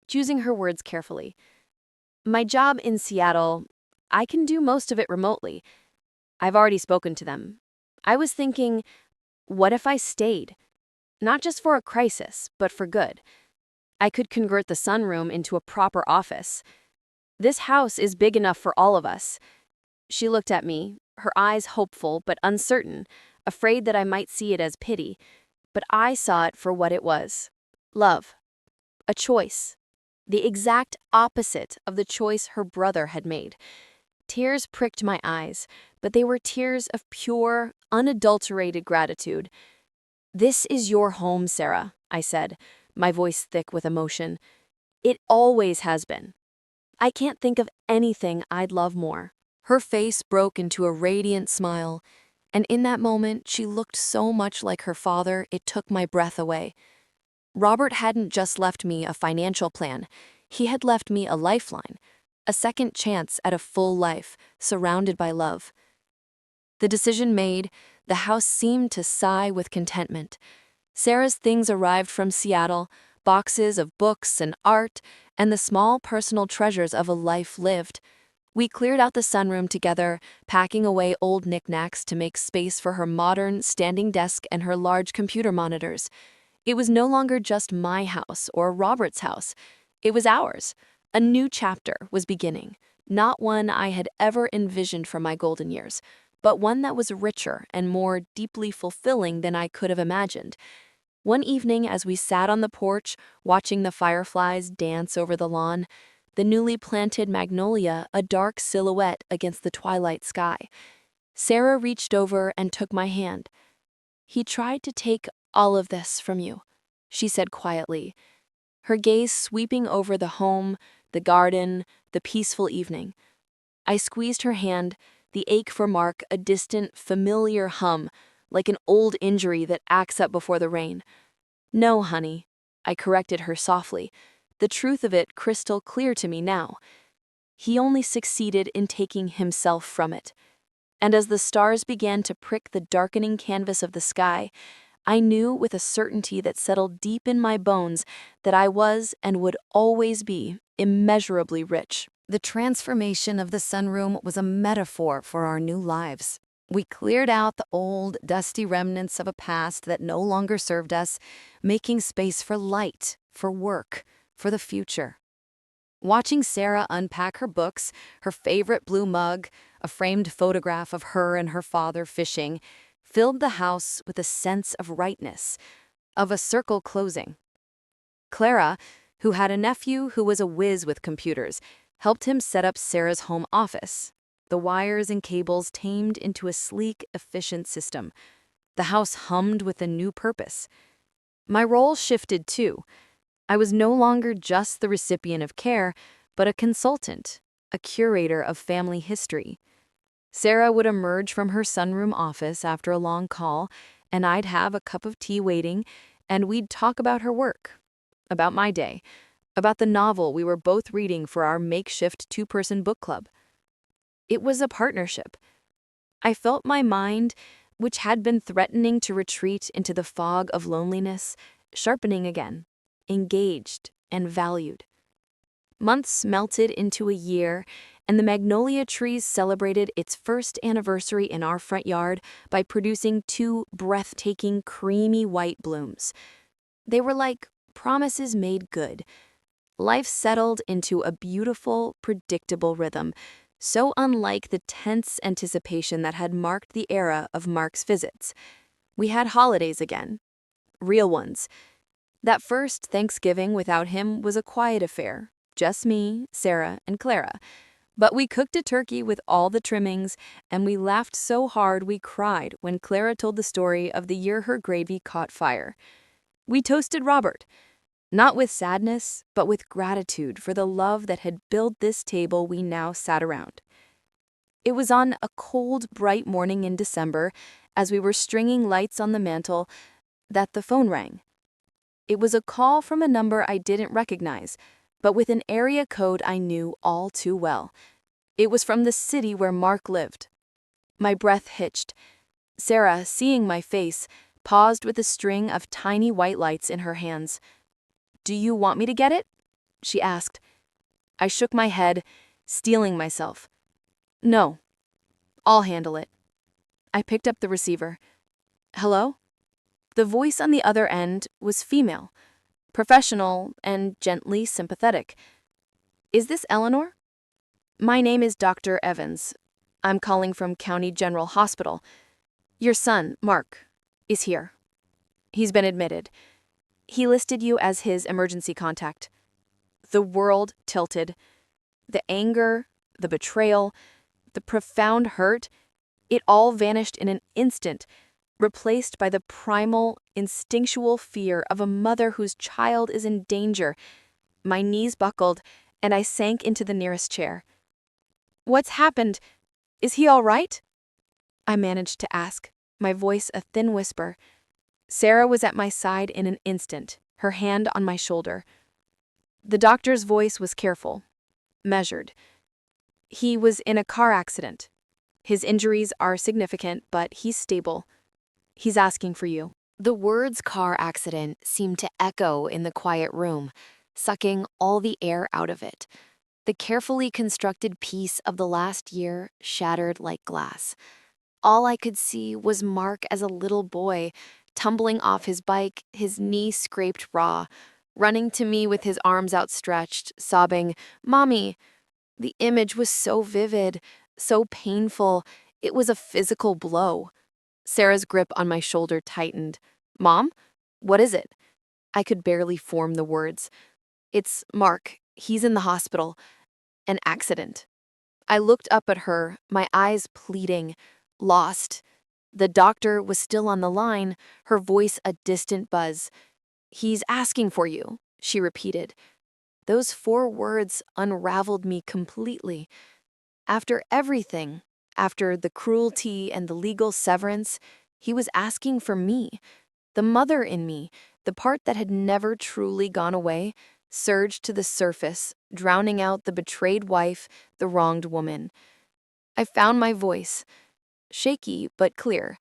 choosing her words carefully. "My job in Seattle, I can do most of it remotely. I've already spoken to them. I was thinking, what if I stayed? Not just for a crisis, but for good. I could convert the sunroom into a proper office. This house is big enough for all of us." She looked at me, her eyes hopeful but uncertain, afraid that I might see it as pity, but I saw it for what it was: love. A choice. The exact opposite of the choice her brother had made. Tears pricked my eyes, but they were tears of pure, unadulterated gratitude. "This is your home, Sarah," I said, my voice thick with emotion. "It always has been. I can't think of anything I'd love more." Her face broke into a radiant smile, and in that moment she looked so much like her father it took my breath away. Robert hadn't just left me a financial plan, he had left me a lifeline, a second chance at a full life, surrounded by love. The decision made, the house seemed to sigh with contentment. Sarah's things arrived from Seattle, boxes of books and art, and the small personal treasures of a life lived. We cleared out the sunroom together, packing away old knickknacks to make space for her modern standing desk and her large computer monitors. It was no longer just my house or Robert's house. It was ours. A new chapter was beginning, not one I had ever envisioned for my golden years, but one that was richer and more deeply fulfilling than I could have imagined. One evening, as we sat on the porch, watching the fireflies dance over the lawn, the newly planted magnolia a dark silhouette against the twilight sky, Sarah reached over and took my hand. "He tried to take all of this from you," she said quietly, her gaze sweeping over the home, the garden, the peaceful evening. I squeezed her hand, the ache for Mark a distant, familiar hum, like an old injury that acts up before the rain. "No, honey," I corrected her softly, the truth of it crystal clear to me now. He only succeeded in taking himself from it. And as the stars began to prick the darkening canvas of the sky, I knew with a certainty that settled deep in my bones that I was and would always be immeasurably rich. The transformation of the sunroom was a metaphor for our new lives. We cleared out the old, dusty remnants of a past that no longer served us, making space for light, for work, for the future. Watching Sarah unpack her books, her favorite blue mug, a framed photograph of her and her father fishing, filled the house with a sense of rightness, of a circle closing. Clara, who had a nephew who was a whiz with computers, helped him set up Sarah's home office. The wires and cables tamed into a sleek, efficient system. The house hummed with a new purpose. My role shifted too. I was no longer just the recipient of care, but a consultant, a curator of family history. Sarah would emerge from her sunroom office after a long call, and I'd have a cup of tea waiting, and we'd talk about her work, about my day, about the novel we were both reading for our makeshift two-person book club. It was a partnership. I felt my mind, which had been threatening to retreat into the fog of loneliness, sharpening again, engaged and valued. Months melted into a year, and the magnolia trees celebrated its first anniversary in our front yard by producing 2 breathtaking, creamy white blooms. They were like promises made good. Life settled into a beautiful, predictable rhythm, so unlike the tense anticipation that had marked the era of Mark's visits. We had holidays again. Real ones. That first Thanksgiving without him was a quiet affair. Just me, Sarah, and Clara. But we cooked a turkey with all the trimmings, and we laughed so hard we cried when Clara told the story of the year her gravy caught fire. We toasted Robert, not with sadness, but with gratitude for the love that had built this table we now sat around. It was on a cold, bright morning in December, as we were stringing lights on the mantel, that the phone rang. It was a call from a number I didn't recognize, but with an area code I knew all too well. It was from the city where Mark lived. My breath hitched. Sarah, seeing my face, paused with a string of tiny white lights in her hands. "Do you want me to get it?" she asked. I shook my head, steeling myself. "No, I'll handle it." I picked up the receiver. "Hello?" The voice on the other end was female, professional and gently sympathetic. "Is this Eleanor?" "My name is Dr. Evans. I'm calling from County General Hospital. Your son, Mark, is here. He's been admitted. He listed you as his emergency contact." The world tilted. The anger, the betrayal, the profound hurt, it all vanished in an instant, replaced by the primal, instinctual fear of a mother whose child is in danger. My knees buckled, and I sank into the nearest chair. "What's happened? Is he all right?" I managed to ask, my voice a thin whisper. Sarah was at my side in an instant, her hand on my shoulder. The doctor's voice was careful, measured. "He was in a car accident. His injuries are significant, but he's stable. He's asking for you." The words car accident seemed to echo in the quiet room, sucking all the air out of it. The carefully constructed piece of the last year shattered like glass. All I could see was Mark as a little boy, tumbling off his bike, his knee scraped raw, running to me with his arms outstretched, sobbing, "Mommy." The image was so vivid, so painful, it was a physical blow. Sarah's grip on my shoulder tightened. "Mom? What is it?" I could barely form the words. "It's Mark. He's in the hospital. An accident." I looked up at her, my eyes pleading, lost. The doctor was still on the line, her voice a distant buzz. "He's asking for you," she repeated. Those 4 words unraveled me completely. After everything, after the cruelty and the legal severance, he was asking for me. The mother in me, the part that had never truly gone away, surged to the surface, drowning out the betrayed wife, the wronged woman. I found my voice, shaky but clear.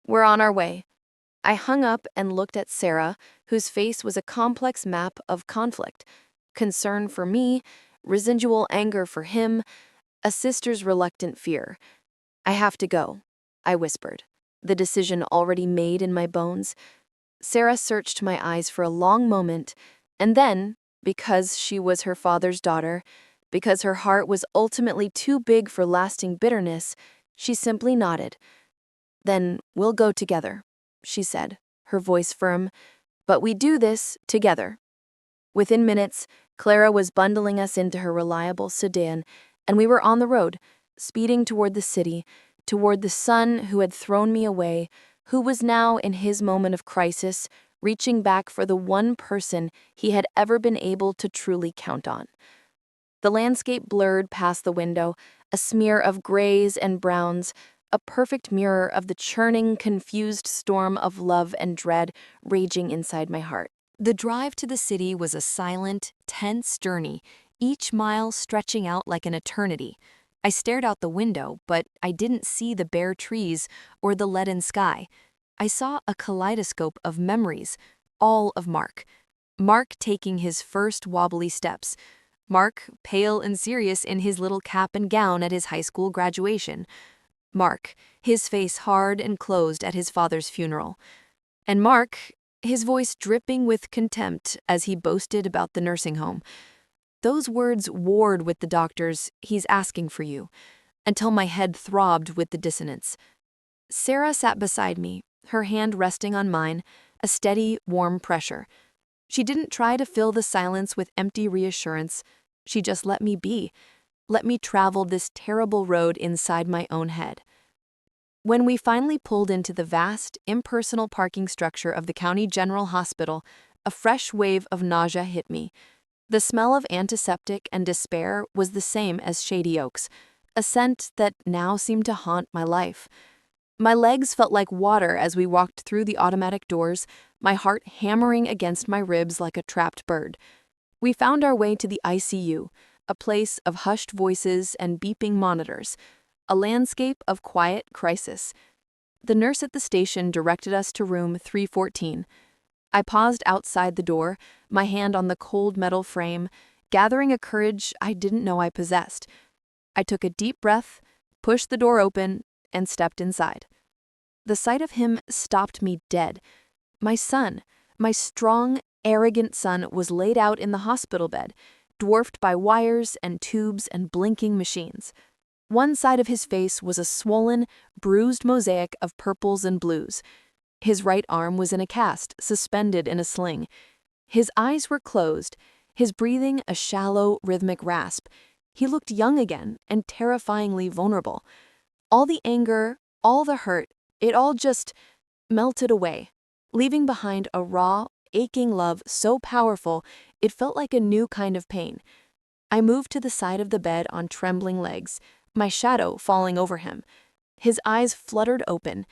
"We're on our way." I hung up and looked at Sarah, whose face was a complex map of conflict. Concern for me, residual anger for him, a sister's reluctant fear. "I have to go," I whispered, the decision already made in my bones. Sarah searched my eyes for a long moment, and then, because she was her father's daughter, because her heart was ultimately too big for lasting bitterness, she simply nodded. "Then we'll go together," she said, her voice firm. "But we do this together." Within minutes, Clara was bundling us into her reliable sedan, and we were on the road, speeding toward the city, toward the son who had thrown me away, who was now, in his moment of crisis, reaching back for the one person he had ever been able to truly count on. The landscape blurred past the window, a smear of grays and browns, a perfect mirror of the churning, confused storm of love and dread raging inside my heart. The drive to the city was a silent, tense journey, each mile stretching out like an eternity. I stared out the window, but I didn't see the bare trees or the leaden sky. I saw a kaleidoscope of memories, all of Mark. Mark taking his first wobbly steps. Mark, pale and serious in his little cap and gown at his high school graduation. Mark, his face hard and closed at his father's funeral. And Mark, his voice dripping with contempt as he boasted about the nursing home. Those words warred with the doctor's "he's asking for you," until my head throbbed with the dissonance. Sarah sat beside me, her hand resting on mine, a steady, warm pressure. She didn't try to fill the silence with empty reassurance. She just let me be. let me travel this terrible road inside my own head. When we finally pulled into the vast, impersonal parking structure of the County General Hospital, a fresh wave of nausea hit me. The smell of antiseptic and despair was the same as Shady Oaks, a scent that now seemed to haunt my life. My legs felt like water as we walked through the automatic doors, my heart hammering against my ribs like a trapped bird. We found our way to the ICU, a place of hushed voices and beeping monitors, a landscape of quiet crisis. The nurse at the station directed us to room 314. I paused outside the door, my hand on the cold metal frame, gathering a courage I didn't know I possessed. I took a deep breath, pushed the door open, and stepped inside. The sight of him stopped me dead. My son, my strong, arrogant son, was laid out in the hospital bed, dwarfed by wires and tubes and blinking machines. One side of his face was a swollen, bruised mosaic of purples and blues. His right arm was in a cast, suspended in a sling. His eyes were closed, his breathing a shallow, rhythmic rasp. He looked young again and terrifyingly vulnerable. All the anger, all the hurt, it all just melted away, leaving behind a raw, aching love so powerful it felt like a new kind of pain. I moved to the side of the bed on trembling legs, my shadow falling over him. His eyes fluttered open.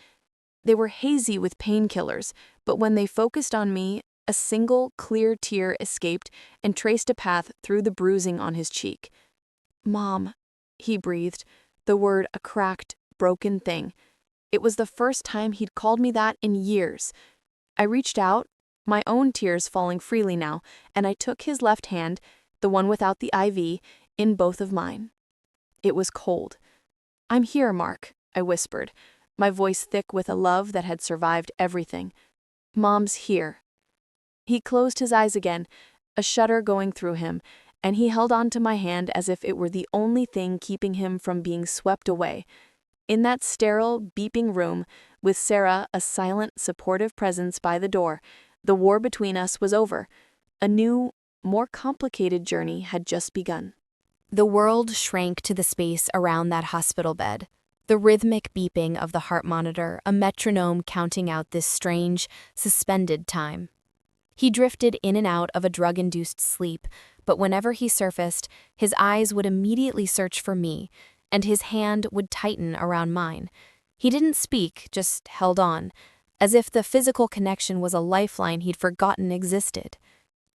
They were hazy with painkillers, but when they focused on me, a single, clear tear escaped and traced a path through the bruising on his cheek. "Mom," he breathed, the word a cracked, broken thing. It was the first time he'd called me that in years. I reached out, my own tears falling freely now, and I took his left hand, the one without the IV, in both of mine. It was cold. "I'm here, Mark," I whispered, my voice thick with a love that had survived everything. "Mom's here." He closed his eyes again, a shudder going through him, and he held on to my hand as if it were the only thing keeping him from being swept away. In that sterile, beeping room, with Sarah, a silent, supportive presence by the door, the war between us was over. A new, more complicated journey had just begun. The world shrank to the space around that hospital bed. The rhythmic beeping of the heart monitor, a metronome counting out this strange, suspended time. He drifted in and out of a drug-induced sleep, but whenever he surfaced, his eyes would immediately search for me, and his hand would tighten around mine. He didn't speak, just held on, as if the physical connection was a lifeline he'd forgotten existed.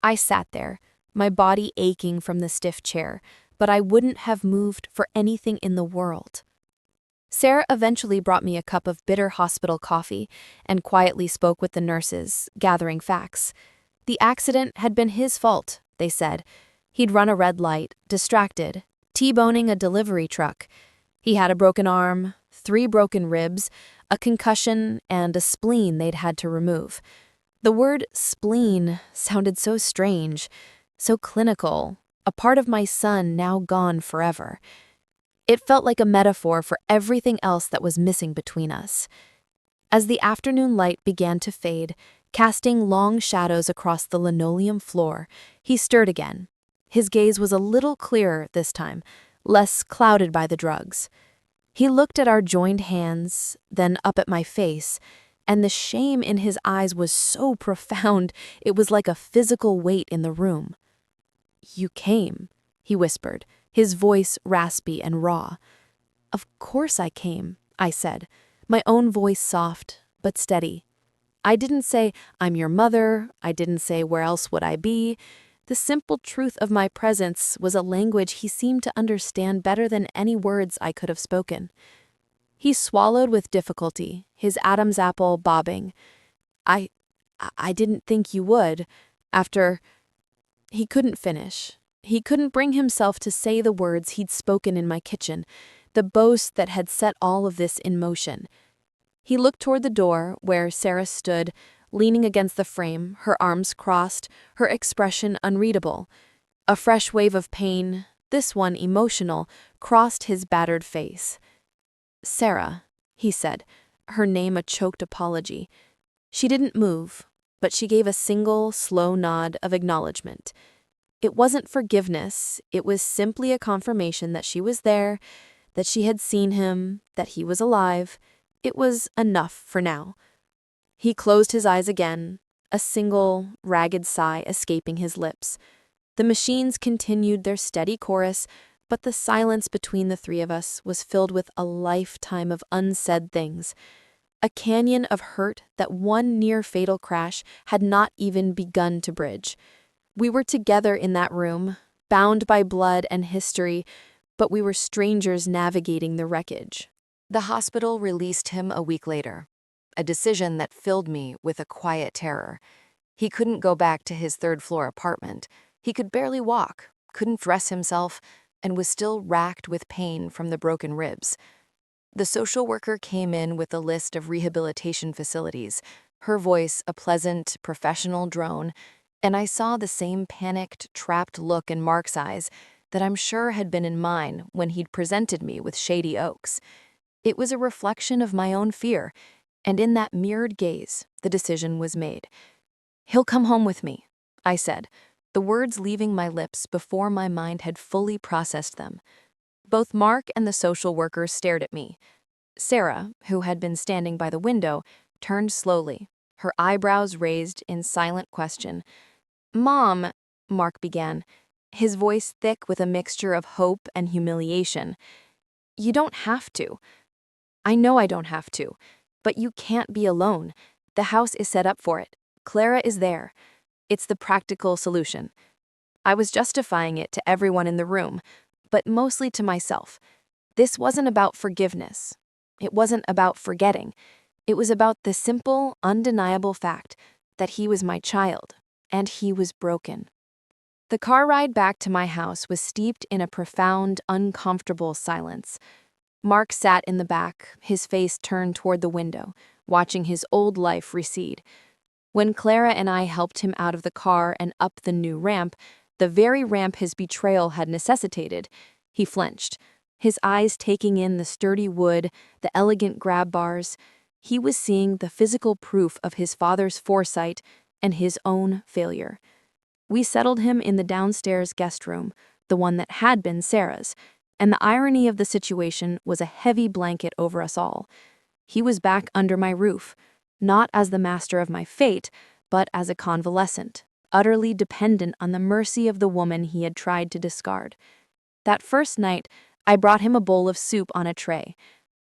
I sat there, my body aching from the stiff chair, but I wouldn't have moved for anything in the world. Sarah eventually brought me a cup of bitter hospital coffee and quietly spoke with the nurses, gathering facts. The accident had been his fault, they said. He'd run a red light, distracted, T-boning a delivery truck. He had a broken arm, 3 broken ribs, a concussion, and a spleen they'd had to remove. The word spleen sounded so strange, so clinical, a part of my son now gone forever. It felt like a metaphor for everything else that was missing between us. As the afternoon light began to fade, casting long shadows across the linoleum floor, he stirred again. His gaze was a little clearer this time, less clouded by the drugs. He looked at our joined hands, then up at my face, and the shame in his eyes was so profound it was like a physical weight in the room. "You came," he whispered, his voice raspy and raw. "Of course I came," I said, my own voice soft but steady. I didn't say, "I'm your mother," I didn't say, "Where else would I be?" The simple truth of my presence was a language he seemed to understand better than any words I could have spoken. He swallowed with difficulty, his Adam's apple bobbing. I didn't think you would. After..." He couldn't finish. He couldn't bring himself to say the words he'd spoken in my kitchen, the boast that had set all of this in motion. He looked toward the door, where Sarah stood, leaning against the frame, her arms crossed, her expression unreadable. A fresh wave of pain, this one emotional, crossed his battered face. "Sarah," he said, her name a choked apology. She didn't move, but she gave a single, slow nod of acknowledgement. It wasn't forgiveness, it was simply a confirmation that she was there, that she had seen him, that he was alive. It was enough for now. He closed his eyes again, a single, ragged sigh escaping his lips. The machines continued their steady chorus, but the silence between the three of us was filled with a lifetime of unsaid things. A canyon of hurt that one near-fatal crash had not even begun to bridge. We were together in that room, bound by blood and history, but we were strangers navigating the wreckage. The hospital released him a week later, a decision that filled me with a quiet terror. He couldn't go back to his third-floor apartment. He could barely walk, couldn't dress himself, and was still racked with pain from the broken ribs. The social worker came in with a list of rehabilitation facilities, her voice a pleasant, professional drone, and I saw the same panicked, trapped look in Mark's eyes that I'm sure had been in mine when he'd presented me with Shady Oaks. It was a reflection of my own fear, and in that mirrored gaze, the decision was made. "He'll come home with me," I said, the words leaving my lips before my mind had fully processed them. Both Mark and the social worker stared at me. Sarah, who had been standing by the window, turned slowly, her eyebrows raised in silent question. "Mom," Mark began, his voice thick with a mixture of hope and humiliation. "You don't have to. I know I don't have to. But you can't be alone. The house is set up for it. Clara is there. It's the practical solution." I was justifying it to everyone in the room, but mostly to myself. This wasn't about forgiveness. It wasn't about forgetting. It was about the simple, undeniable fact that he was my child, and he was broken. The car ride back to my house was steeped in a profound, uncomfortable silence. Mark sat in the back, his face turned toward the window, watching his old life recede. When Clara and I helped him out of the car and up the new ramp, the very ramp his betrayal had necessitated, he flinched, his eyes taking in the sturdy wood, the elegant grab bars. He was seeing the physical proof of his father's foresight and his own failure. We settled him in the downstairs guest room, the one that had been Sarah's, and the irony of the situation was a heavy blanket over us all. He was back under my roof, not as the master of my fate, but as a convalescent, utterly dependent on the mercy of the woman he had tried to discard. That first night, I brought him a bowl of soup on a tray.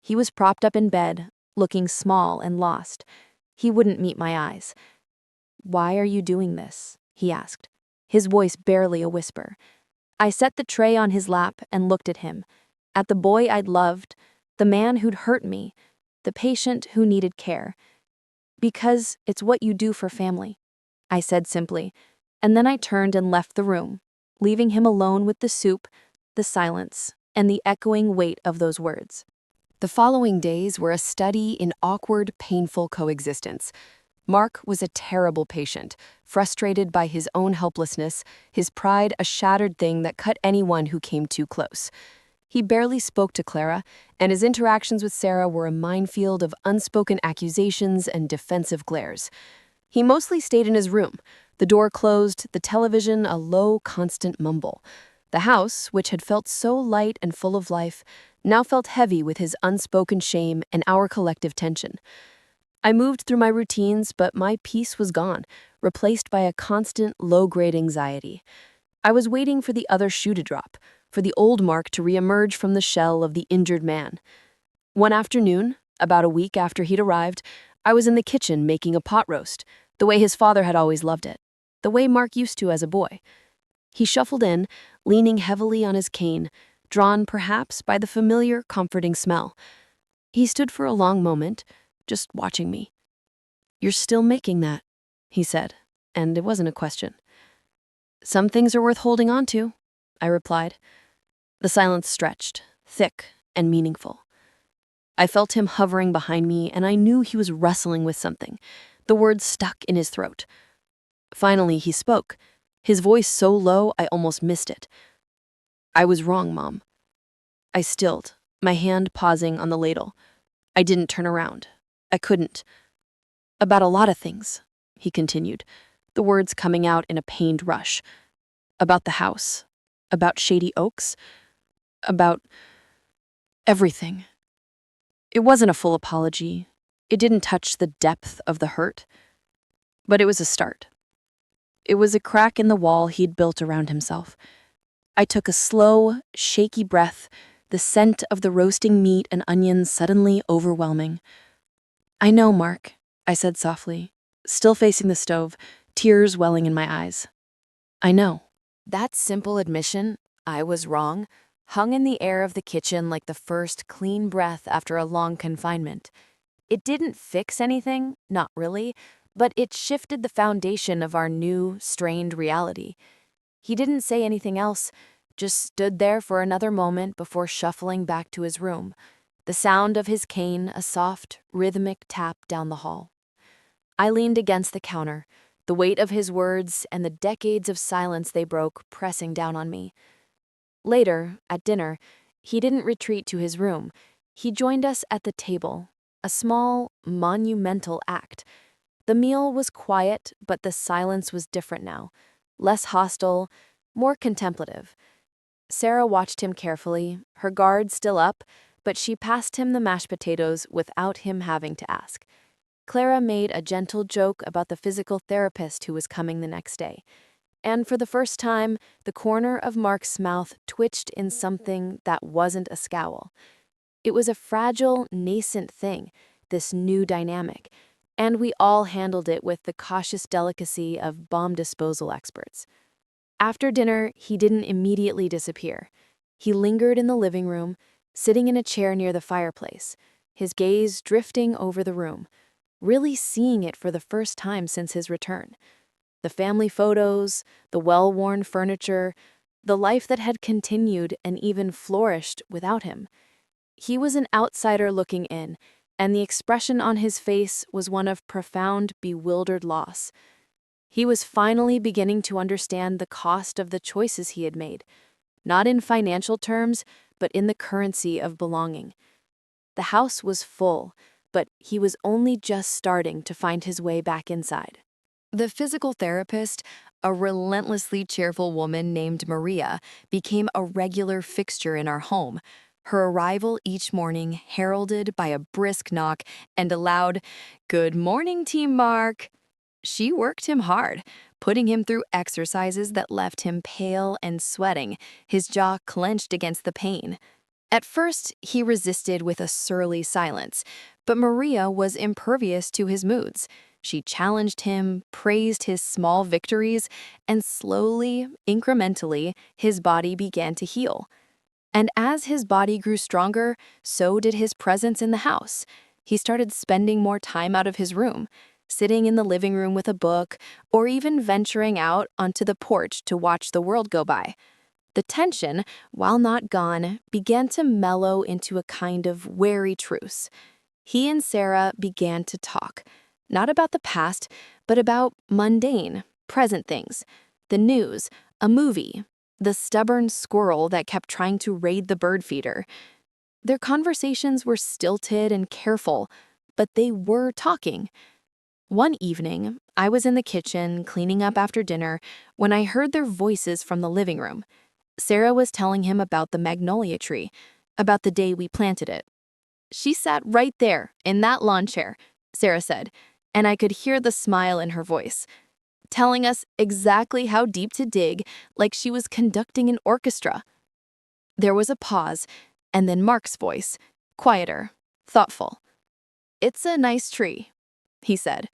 He was propped up in bed, looking small and lost. He wouldn't meet my eyes. "Why are you doing this?" he asked, his voice barely a whisper. I set the tray on his lap and looked at him, at the boy I'd loved, the man who'd hurt me, the patient who needed care. "Because it's what you do for family," I said simply, and then I turned and left the room, leaving him alone with the soup, the silence, and the echoing weight of those words. The following days were a study in awkward, painful coexistence. Mark was a terrible patient, frustrated by his own helplessness, his pride a shattered thing that cut anyone who came too close. He barely spoke to Clara, and his interactions with Sarah were a minefield of unspoken accusations and defensive glares. He mostly stayed in his room, the door closed, the television a low, constant mumble. The house, which had felt so light and full of life, now felt heavy with his unspoken shame and our collective tension. I moved through my routines, but my peace was gone, replaced by a constant, low-grade anxiety. I was waiting for the other shoe to drop, for the old Mark to reemerge from the shell of the injured man. One afternoon, about a week after he'd arrived, I was in the kitchen making a pot roast, the way his father had always loved it, the way Mark used to as a boy. He shuffled in, leaning heavily on his cane, drawn perhaps by the familiar, comforting smell. He stood for a long moment, just watching me. "You're still making that," he said, and it wasn't a question. "Some things are worth holding on to," I replied. The silence stretched, thick and meaningful. I felt him hovering behind me, and I knew he was wrestling with something. The words stuck in his throat. Finally, he spoke, his voice so low I almost missed it. "I was wrong, Mom." I stilled, my hand pausing on the ladle. I didn't turn around. I couldn't. "About a lot of things," he continued, the words coming out in a pained rush. About the house, about Shady Oaks, about everything. It wasn't a full apology. It didn't touch the depth of the hurt, but it was a start. It was a crack in the wall he'd built around himself. I took a slow, shaky breath, the scent of the roasting meat and onions suddenly overwhelming. "I know, Mark," I said softly, still facing the stove, tears welling in my eyes. "I know." That simple admission, I was wrong, hung in the air of the kitchen like the first clean breath after a long confinement. It didn't fix anything, not really, but it shifted the foundation of our new, strained reality. He didn't say anything else, just stood there for another moment before shuffling back to his room, the sound of his cane a soft, rhythmic tap down the hall. I leaned against the counter, the weight of his words and the decades of silence they broke pressing down on me. Later, at dinner, he didn't retreat to his room. He joined us at the table, a small, monumental act. The meal was quiet, but the silence was different now, less hostile, more contemplative. Sarah watched him carefully, her guard still up, but she passed him the mashed potatoes without him having to ask. Clara made a gentle joke about the physical therapist who was coming the next day. And for the first time, the corner of Mark's mouth twitched in something that wasn't a scowl. It was a fragile, nascent thing, this new dynamic, and we all handled it with the cautious delicacy of bomb disposal experts. After dinner, he didn't immediately disappear. He lingered in the living room, sitting in a chair near the fireplace, his gaze drifting over the room, really seeing it for the first time since his return. The family photos, the well-worn furniture, the life that had continued and even flourished without him. He was an outsider looking in, and the expression on his face was one of profound, bewildered loss. He was finally beginning to understand the cost of the choices he had made, not in financial terms, but in the currency of belonging. The house was full, but he was only just starting to find his way back inside. The physical therapist, a relentlessly cheerful woman named Maria, became a regular fixture in our home. Her arrival each morning heralded by a brisk knock and a loud, "Good morning, Team Mark." She worked him hard, putting him through exercises that left him pale and sweating, his jaw clenched against the pain. At first, he resisted with a surly silence, but Maria was impervious to his moods. She challenged him, praised his small victories, and slowly, incrementally, his body began to heal. And as his body grew stronger, so did his presence in the house. He started spending more time out of his room, sitting in the living room with a book, or even venturing out onto the porch to watch the world go by. The tension, while not gone, began to mellow into a kind of wary truce. He and Sarah began to talk, not about the past, but about mundane, present things. The news, a movie, the stubborn squirrel that kept trying to raid the bird feeder. Their conversations were stilted and careful, but they were talking. One evening, I was in the kitchen cleaning up after dinner when I heard their voices from the living room. Sarah was telling him about the magnolia tree, about the day we planted it. "She sat right there, in that lawn chair," Sarah said, and I could hear the smile in her voice, telling us exactly how deep to dig, like she was conducting an orchestra. There was a pause, and then Mark's voice, quieter, thoughtful. "It's a nice tree," he said.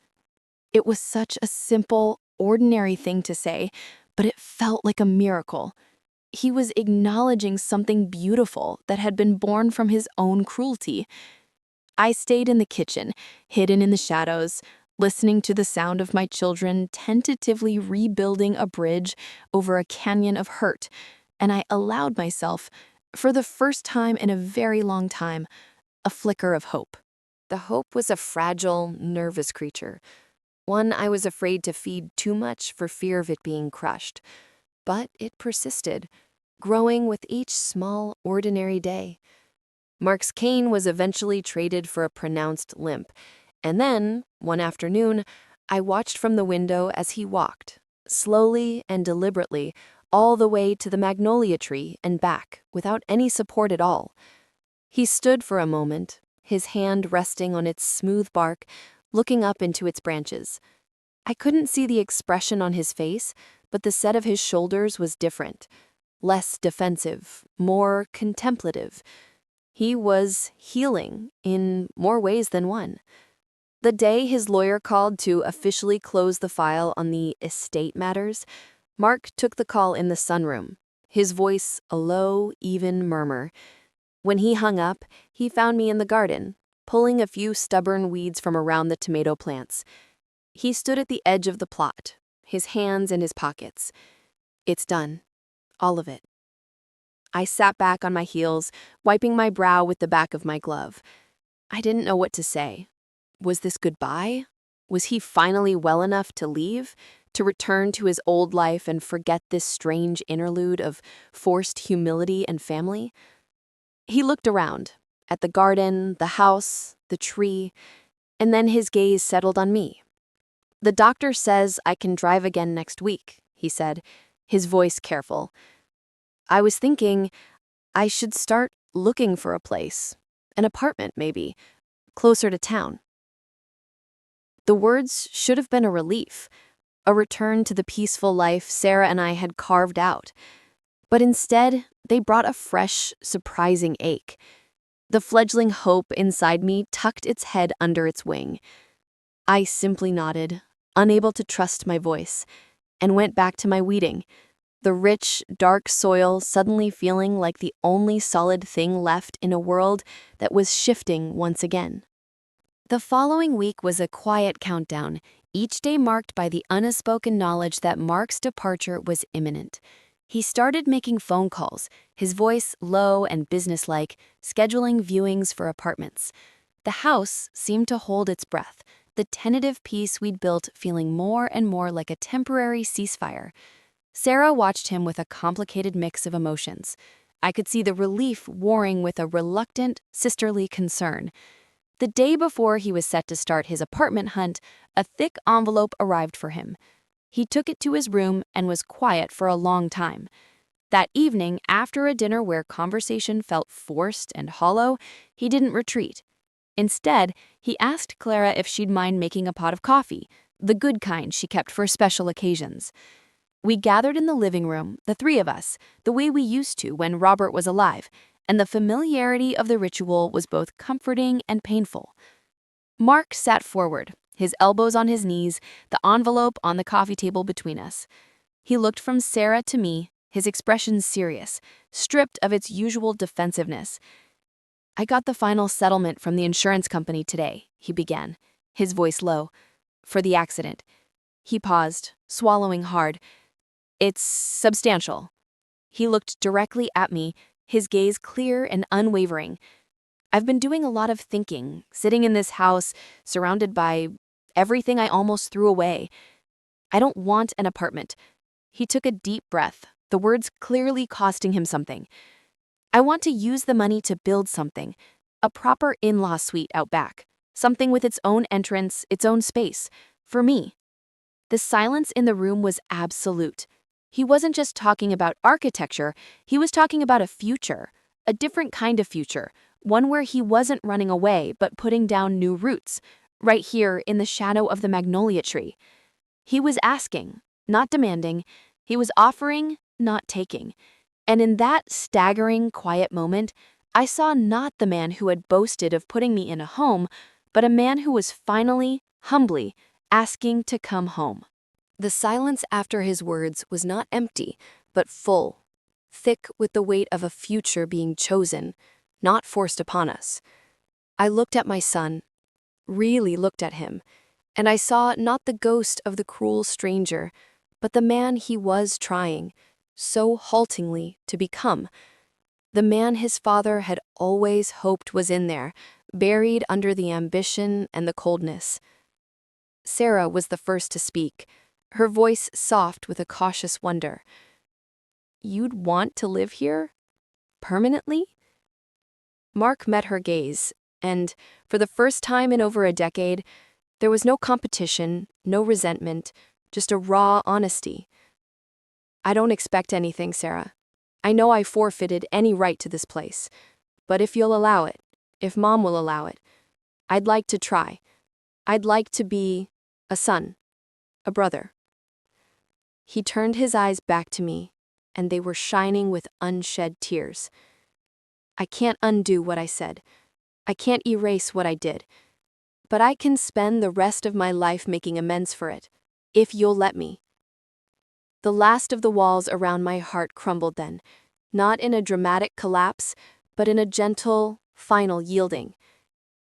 It was such a simple, ordinary thing to say, but it felt like a miracle. He was acknowledging something beautiful that had been born from his own cruelty. I stayed in the kitchen, hidden in the shadows, listening to the sound of my children tentatively rebuilding a bridge over a canyon of hurt, and I allowed myself, for the first time in a very long time, a flicker of hope. The hope was a fragile, nervous creature, one I was afraid to feed too much for fear of it being crushed. But it persisted, growing with each small, ordinary day. Mark's cane was eventually traded for a pronounced limp, and then, one afternoon, I watched from the window as he walked, slowly and deliberately, all the way to the magnolia tree and back, without any support at all. He stood for a moment, his hand resting on its smooth bark, looking up into its branches. I couldn't see the expression on his face, but the set of his shoulders was different. Less defensive, more contemplative. He was healing in more ways than one. The day his lawyer called to officially close the file on the estate matters, Mark took the call in the sunroom, his voice a low, even murmur. When he hung up, he found me in the garden, pulling a few stubborn weeds from around the tomato plants. He stood at the edge of the plot, his hands in his pockets. It's done. All of it. I sat back on my heels, wiping my brow with the back of my glove. I didn't know what to say. Was this goodbye? Was he finally well enough to leave, to return to his old life and forget this strange interlude of forced humility and family? He looked around, at the garden, the house, the tree, and then his gaze settled on me. "The doctor says I can drive again next week," he said, his voice careful. I was thinking I should start looking for a place, an apartment maybe, closer to town. The words should have been a relief, a return to the peaceful life Sarah and I had carved out. But instead, they brought a fresh, surprising ache. The fledgling hope inside me tucked its head under its wing. I simply nodded, unable to trust my voice, and went back to my weeding, the rich, dark soil suddenly feeling like the only solid thing left in a world that was shifting once again. The following week was a quiet countdown, each day marked by the unspoken knowledge that Mark's departure was imminent. He started making phone calls, his voice low and businesslike, scheduling viewings for apartments. The house seemed to hold its breath, the tentative peace we'd built feeling more and more like a temporary ceasefire. Sarah watched him with a complicated mix of emotions. I could see the relief warring with a reluctant, sisterly concern. The day before he was set to start his apartment hunt, a thick envelope arrived for him. He took it to his room and was quiet for a long time. That evening, after a dinner where conversation felt forced and hollow, he didn't retreat. Instead, he asked Clara if she'd mind making a pot of coffee, the good kind she kept for special occasions. We gathered in the living room, the three of us, the way we used to when Robert was alive, and the familiarity of the ritual was both comforting and painful. Mark sat forward, his elbows on his knees, the envelope on the coffee table between us. He looked from Sarah to me, his expression serious, stripped of its usual defensiveness. "I got the final settlement from the insurance company today," he began, his voice low, "for the accident." He paused, swallowing hard. "It's substantial." He looked directly at me, his gaze clear and unwavering. "I've been doing a lot of thinking, sitting in this house, surrounded by everything I almost threw away. I don't want an apartment." He took a deep breath, the words clearly costing him something. "I want to use the money to build something, a proper in-law suite out back, something with its own entrance, its own space, for me." The silence in the room was absolute. He wasn't just talking about architecture, he was talking about a future, a different kind of future, one where he wasn't running away but putting down new roots, right here in the shadow of the magnolia tree. He was asking, not demanding. He was offering, not taking. And in that staggering, quiet moment, I saw not the man who had boasted of putting me in a home, but a man who was finally, humbly, asking to come home. The silence after his words was not empty, but full, thick with the weight of a future being chosen, not forced upon us. I looked at my son, really looked at him, and I saw not the ghost of the cruel stranger, but the man he was trying, so haltingly, to become. The man his father had always hoped was in there, buried under the ambition and the coldness. Sarah was the first to speak, her voice soft with a cautious wonder. "You'd want to live here? Permanently?" Mark met her gaze, and, for the first time in over a decade, there was no competition, no resentment, just a raw honesty. I don't expect anything, Sarah. I know I forfeited any right to this place. But if you'll allow it, if Mom will allow it, I'd like to try. I'd like to be a son, a brother. He turned his eyes back to me, and they were shining with unshed tears. I can't undo what I said. I can't erase what I did. But I can spend the rest of my life making amends for it, if you'll let me. The last of the walls around my heart crumbled then, not in a dramatic collapse, but in a gentle, final yielding.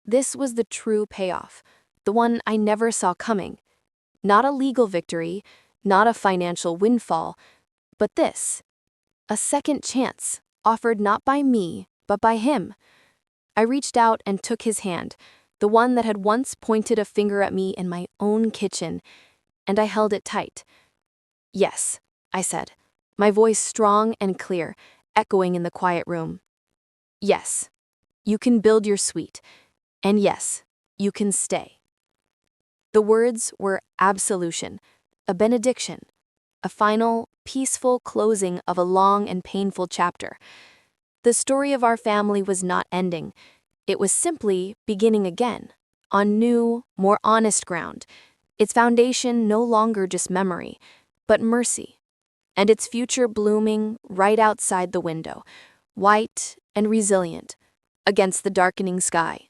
This was the true payoff, the one I never saw coming. Not a legal victory, not a financial windfall, but this, a second chance, offered not by me, but by him. I reached out and took his hand, the one that had once pointed a finger at me in my own kitchen, and I held it tight. Yes, I said, my voice strong and clear, echoing in the quiet room. Yes, you can build your suite, and yes, you can stay. The words were absolution, a benediction, a final, peaceful closing of a long and painful chapter. The story of our family was not ending. It was simply beginning again, on new, more honest ground, its foundation no longer just memory, but mercy, and its future blooming right outside the window, white and resilient, against the darkening sky.